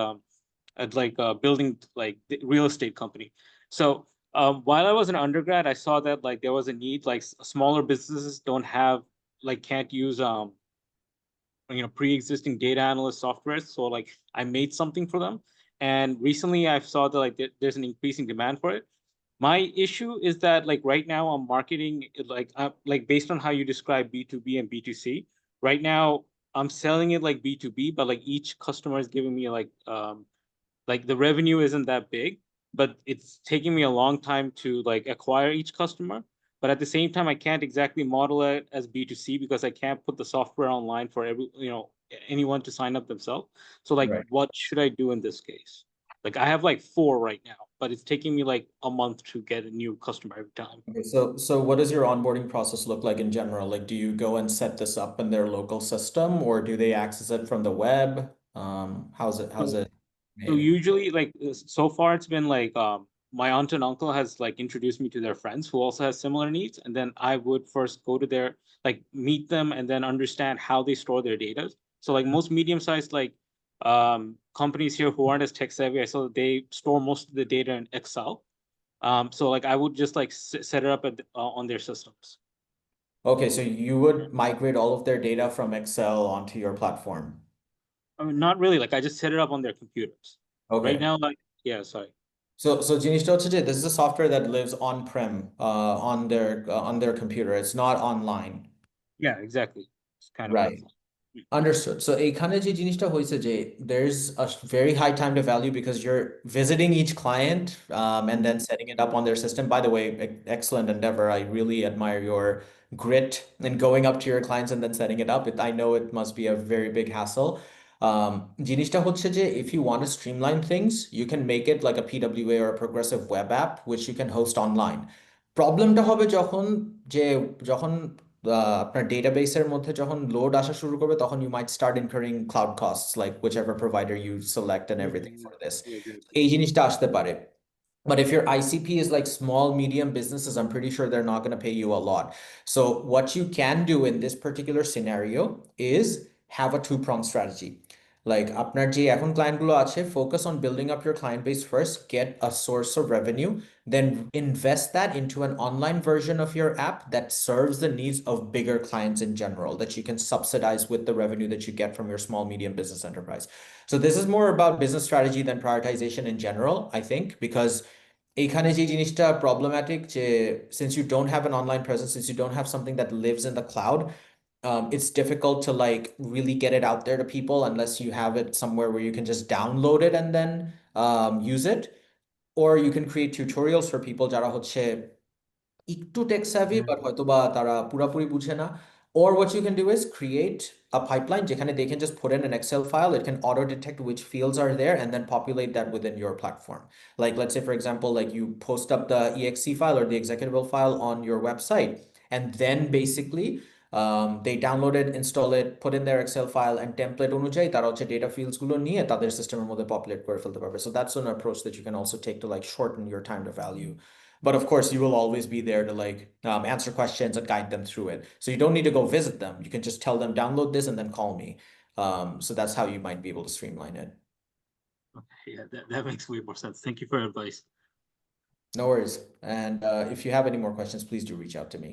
like a building, like real estate company. So while I was an undergrad, I saw that like there was a need, like smaller businesses don't have, like can't use pre-existing data analyst software. So like I made something for them. And recently I saw that like there's an increasing demand for it. My issue is that like right now I'm marketing it like based on how you describe B2B and B2C. Right now I'm selling it like B2B, but like each customer is giving me like the revenue isn't that big, but it's taking me a long time to like acquire each customer. But at the same time, I can't exactly model it as B2C because I can't put the software online for anyone to sign up themselves. So like, Right. what should I do in this case? Like I have like 4 right now, but it's taking me like a month to get a new customer every time. Okay, so what does your onboarding process look like in general? Like, do you go and set this up in their local system, or do they access it from the web? How's it So made? usually like so far it's been like my aunt and uncle has like introduced me to their friends who also has similar needs, and then I would first go to their like meet them and then understand how they store their data. So like most medium-sized like companies here who aren't as tech savvy, I saw that they store most of the data in Excel. So like I would just like set it up on their systems. Okay, so you would migrate all of their data from Excel onto your platform. I mean, not really, like I just set it up on their computers. Okay. Right now, like, yeah, sorry. So জিনিসটা হচ্ছে যে this is a software that lives on-prem on their computer. It's not online. Yeah, exactly. It's kind of Right. Understood. So এইখানে যে জিনিসটা হয়েছে যে there's a very high time to value because you're visiting each client and then setting it up on their system. By the way, excellent endeavor. I really admire your grit in going up to your clients and then setting it up. I know it must be a very big hassle. জিনিসটা হচ্ছে যে if you want to streamline things, you can make it like a PWA or a progressive web app, which you can host online. প্রবলেমটা হবে যখন আপনার ডেটাবেসের মধ্যে যখন load আসা শুরু করবে তখন you might start incurring cloud costs like whichever provider you select and everything for this. এই জিনিসটা আসতে পারে. But if your ICP is like small, medium businesses, I'm pretty sure they're not going to pay you a lot. So what you can do in this particular scenario is have a two-pronged strategy. Like আপনার যে এখন ক্লায়েন্টগুলো আছে, focus on building up your client base first, get a source of revenue, then invest that into an online version of your app that serves the needs of bigger clients in general, that you can subsidize with the revenue that you get from your small, medium business enterprise. So this is more about business strategy than prioritization in general, I think, because এইখানে যে জিনিসটা problematic যে since you don't have an online presence, since you don't have something that lives in the cloud, it's difficult to like really get it out there to people unless you have it somewhere where you can just download it and then use it, or you can create tutorials for people যারা হচ্ছে একটু tech savvy but হয়তোবা তারা পুরাপুরি বুঝে না. Or what you can do is create a pipeline যেখানে they can just put in an Excel file. It can auto detect which fields are there and then populate that within your platform. Like let's say for example, like you post up the exe file or the executable file on your website, and then basically they download it, install it, put in their Excel file, and template অনুযায়ী তারা হচ্ছে data fields গুলো নিয়ে তাদের সিস্টেমের মধ্যে populate করে ফেলতে পারবে. So that's an approach that you can also take to like shorten your time to value. But of course, you will always be there to like answer questions and guide them through it. So you don't need to go visit them. You can just tell them, download this and then call me. So that's how you might be able to streamline it. Okay, yeah, that makes way more sense. Thank you for your advice. No worries. And if you have any more questions, please do reach out to me.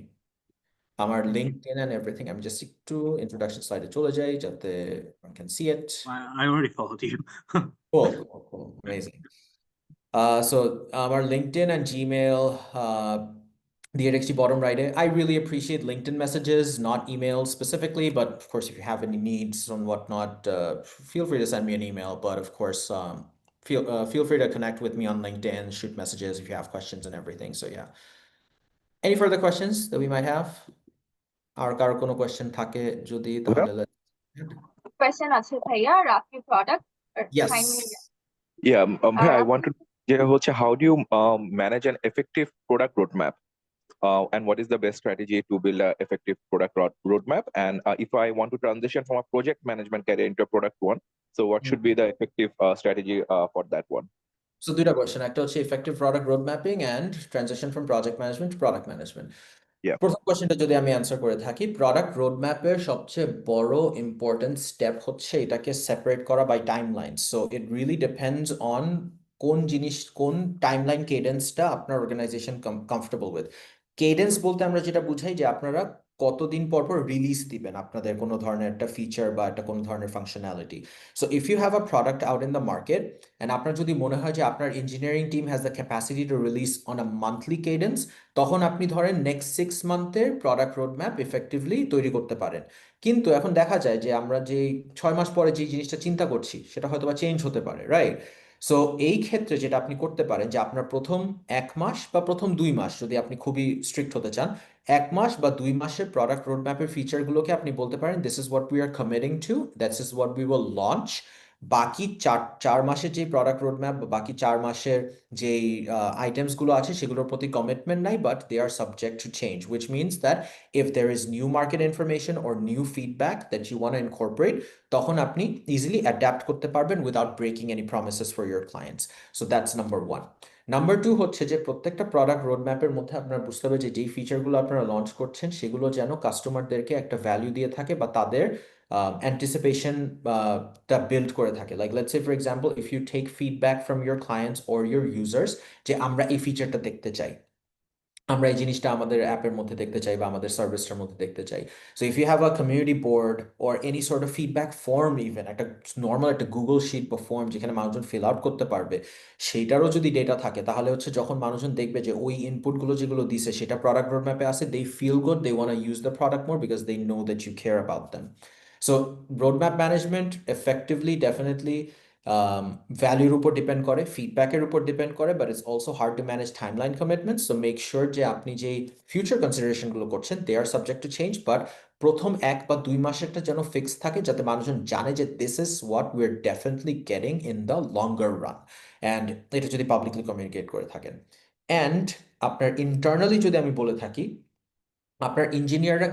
Our LinkedIn and everything. I'm just to introduction slide চলে যাই যাতে one can see it. I already followed you. Cool. Amazing. So our LinkedIn and Gmail, the DXG bottom right. I really appreciate LinkedIn messages, not emails specifically, but of course, if you have any needs and whatnot, feel free to send me an email. But of course, feel free to connect with me on LinkedIn, shoot messages if you have questions and everything. So yeah. Any further questions that we might have? আর কারো কোনো question থাকে যদি তাহলে Question আছে ভাইয়া, Rafi product. Yes. I want to how do you manage an effective product roadmap? and what is the best strategy to build an effective product roadmap? And if I want to transition from a project management career into a product one, so what should be the effective strategy for that one? So দুইটা question, একটা হচ্ছে effective product road mapping and transition from project management to product management. Yeah. প্রথম কোয়েশ্চেনটা যদি আমি answer করে থাকি, product রোডম্যাপের সবচেয়ে বড় ইম্পর্টেন্ট স্টেপ হচ্ছে এটাকে সেপারেট করা by timeline. So it really depends on কোন জিনিস, কোন টাইমলাইন কেডেন্সটা আপনার অর্গানাইজেশন কমফোর্টেবল উইথ। কেডেন্স বলতে আমরা যেটা বুঝাই যে আপনারা কতদিন পর পর রিলিজ দিবেন আপনাদের কোনো ধরনের একটা ফিচার বা একটা কোনো ধরনের functionality. So if you have a product out in the market and আপনার যদি মনে হয় যে আপনার engineering team has the capacity to release on a monthly cadence, তখন আপনি ধরেন নেক্সট 6 মান্থের প্রোডাক্ট রোডম্যাপ এফেক্টিভলি তৈরি করতে পারেন। কিন্তু এখন দেখা যায় যে আমরা যে 6 মাস পরে যে জিনিসটা চিন্তা করছি সেটা হয়তো বা চেঞ্জ হতে পারে, রাইট? সো এই ক্ষেত্রে যেটা আপনি করতে পারেন যে আপনার প্রথম 1 মাস বা প্রথম 2 মাস, যদি আপনি খুবই স্ট্রিক্ট হতে চান, 1 মাস বা 2 মাসের প্রোডাক্ট রোডম্যাপের ফিচারগুলোকে আপনি বলতে পারেন this is what we are committing to, that's is what we will launch. বাকি 4 মাসের যে প্রোডাক্ট রোডম্যাপ বা বাকি 4 মাসের যেই আইটেমসগুলো আছে সেগুলোর প্রতি কমিটমেন্ট নাই, but they are subject to change, which means that if there is new market information or new feedback that you want to incorporate, তখন আপনি ইজিলি অ্যাডাপ্ট করতে পারবেন without breaking any promises for your clients. So that's number 1। Number 2 হচ্ছে যে প্রত্যেকটা product রোডম্যাপের মধ্যে আপনার বুঝতে হবে যে যেই ফিচারগুলো আপনারা লঞ্চ করছেন সেগুলো যেন কাস্টমারদেরকে একটা ভ্যালু দিয়ে থাকে বা তাদের anticipation টা build করে থাকে। Like let's say for example, if you take feedback from your clients or your users যে আমরা এই ফিচারটা দেখতে চাই, আমরা এই জিনিসটা আমাদের অ্যাপের মধ্যে দেখতে চাই বা আমাদের সার্ভিসটার মধ্যে দেখতে চাই। So if you have a community board or any sort of feedback form, even একটা নর্মাল একটা গুগল শিট বা ফর্ম যেখানে মানুষজন ফিল আউট করতে পারবে, সেইটারও যদি ডেটা থাকে তাহলে হচ্ছে যখন মানুষজন দেখবে যে ওই ইনপুটগুলো যেগুলো দিছে সেটা প্রোডাক্ট রোডম্যাপে আছে, they feel good, they want to use the product more because they know that you care about them. So roadmap management effectively definitely ভ্যালুর উপর ডিপেন্ড করে, ফিডব্যাকের উপর ডিপেন্ড করে, but it's also hard to manage timeline commitments. So make sure যে আপনি যেই future কনসিডারেশনগুলো করছেন they are subject to change, but প্রথম 1 বা 2 মাসেরটা যেন ফিক্স থাকে, যাতে মানুষজন জানে যে this is what we R definitely getting in the longer run, and এটা যদি পাবলিকলি কমিউনিকেট করে থাকেন। অ্যান্ড আপনার ইন্টারনালি যদি আমি বলে থাকি, আপনার ইঞ্জিনিয়াররা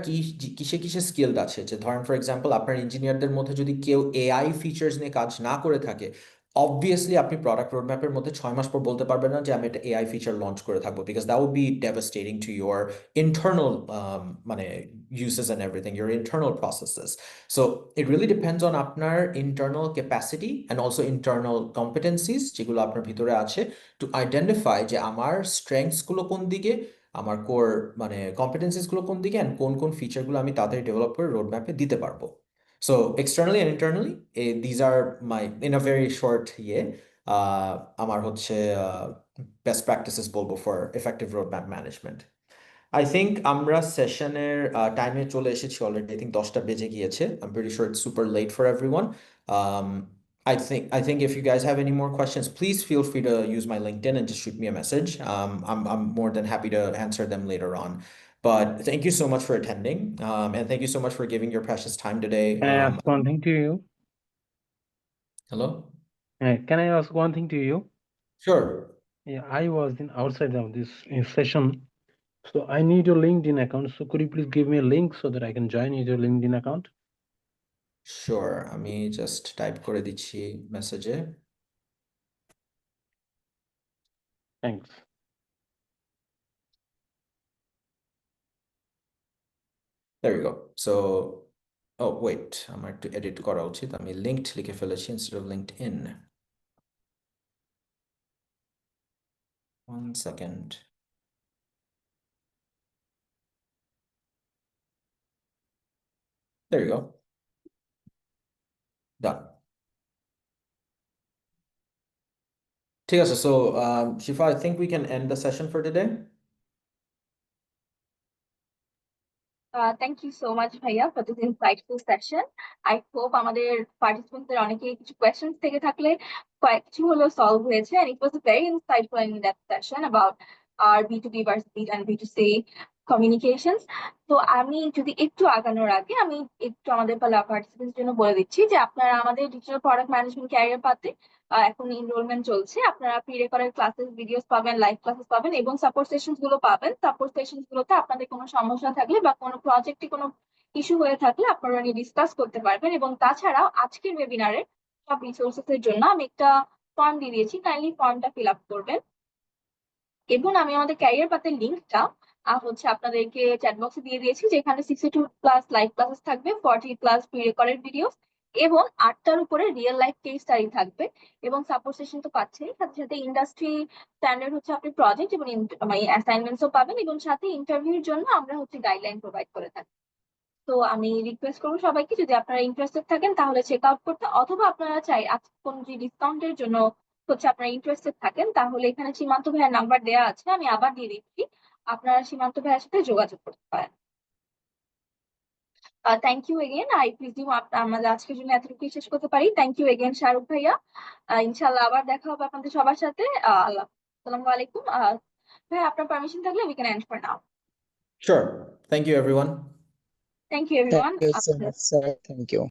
কিসে কিসে স্কিলড আছে, যে ধরেন ফর এক্সাম্পল আপনার ইঞ্জিনিয়ারদের মধ্যে যদি কেউ এআই ফিচার্স নিয়ে কাজ না করে থাকে, অবভিয়াসলি আপনি প্রোডাক্ট রোডম্যাপের মধ্যে 6 মাস পর বলতে পারবেন না যে আমি একটা এআই ফিচার লঞ্চ করে থাকবো, because that would be devastating to your internal মানে uses and everything, your internal processes. So it really depends on আপনার internal capacity and also internal competencies যেগুলো আপনার ভিতরে আছে, to identify যে আমার স্ট্রেংথস গুলো কোন দিকে, আমার কোর মানে কম্পিটেন্সিস গুলো কোন দিকে, এন্ড কোন কোন ফিচারগুলো আমি তাদের ডেভেলপ করে রোডম্যাপে দিতে পারবো। So externally and internally these are my in a very short আমার হচ্ছে বেস্ট প্র্যাকটিসেস বলবো for effective roadmap management. I think আমরা সেশনের টাইমে চলে এসেছি অলরেডি। আই থিঙ্ক 10টা বেজে গিয়েছে। I am very sure it's super late for everyone. I think if you guys have any more questions, please feel free to use my LinkedIn and just shoot me a message. I'm more than happy to answer them later on. But thank you so much for attending, and thank you so much for giving your precious time today. Can I ask one thing to you? Hello? Can I ask one thing to you? Sure. Yeah, I was outside of this session, so I need your LinkedIn account. So could you please give me a link so that I can join your LinkedIn account? Sure. আমি just type করে দিচ্ছি মেসেজে। Thanks. There you go. So, oh wait, আমার একটু edit করা উচিত। আমি linked লিখে ফেলেছি instead of LinkedIn. 1 second. There you go. Done. ঠিক আছে, so Shifa, I think we can end the session for today. Thank you so much, Bhaiya, for this insightful session. I hope আমাদের participants অনেকে কিছু questions থেকে থাকলে কিছু হলো solve হয়েছে, and it was a very insightful and in-depth session about our B2B versus B2C communications. তো আমি যদি একটু আগানোর আগে আমি একটু আমাদের পার্টিসিপেন্টস জন্য বলে দিচ্ছি যে আপনারা আমাদের ডিজিটাল প্রোডাক্ট ম্যানেজমেন্ট ক্যারিয়ার পাতে এখন এনরোলমেন্ট চলছে। আপনারা প্রি রেকর্ডেড ক্লাসেস ভিডিওস পাবেন, লাইভ ক্লাসেস পাবেন এবং সাপোর্ট সেশনস গুলো পাবেন। সাপোর্ট সেশনস গুলোতে আপনাদের কোনো সমস্যা থাকলে বা কোনো প্রজেক্টে কোনো ইস্যু হয়ে থাকলে আপনারা ডিসকাস করতে পারবেন। এবং তাছাড়াও আজকের ওয়েবিনারে সব রিসোর্সেস এর জন্য আমি একটা ফর্ম দিয়ে দিয়েছি, কাইন্ডলি ফর্মটা ফিল আপ করবেন। এবং আমি আমাদের ক্যারিয়ার পাতের লিঙ্কটা হচ্ছে আপনাদেরকে চ্যাট বক্সে দিয়ে দিয়েছি, যেখানে 62+ লাইভ ক্লাসেস থাকবে, 40+ প্রি রেকর্ডেড ভিডিওস এবং 8টার উপরে রিয়েল লাইফ কেস স্টাডি থাকবে। এবং সাপোর্ট সেশন তো পাচ্ছেন, সাথে সাথে ইন্ডাস্ট্রি স্ট্যান্ডার্ড হচ্ছে আপনি প্রজেক্ট এবং অ্যাসাইনমেন্টসও পাবেন এবং সাথে ইন্টারভিউর জন্য আমরা হচ্ছে গাইডলাইন প্রোভাইড করে থাকি। তো আমি রিকোয়েস্ট করবো সবাইকে, যদি আপনারা ইন্টারেস্টেড থাকেন তাহলে চেক আউট করতে, অথবা আপনারা চাই আজকে কোন যে ডিসকাউন্টের জন্য হচ্ছে আপনারা ইন্টারেস্টেড থাকেন তাহলে এখানে সীমান্ত ভাইয়ের নাম্বার দেওয়া আছে, আমি আবার দিয়ে দিচ্ছি, আপনারা সীমান্ত ভাইয়ের সাথে যোগাযোগ করতে পারেন। Thank you again. I presume আমাদের আজকের জন্য এতটুকুই শেষ করতে পারি। থ্যাংক ইউ এগেন শাহরুখ ভাইয়া। ইনশাল্লাহ আবার দেখা হবে আপনাদের সবার সাথে। আল্লাহ, আসসালামু আলাইকুম। ভাই আপনার পারমিশন থাকলে we can end for now. Sure. Thank you, everyone. Thank you everyone. Thank you so much, sir. Thank you.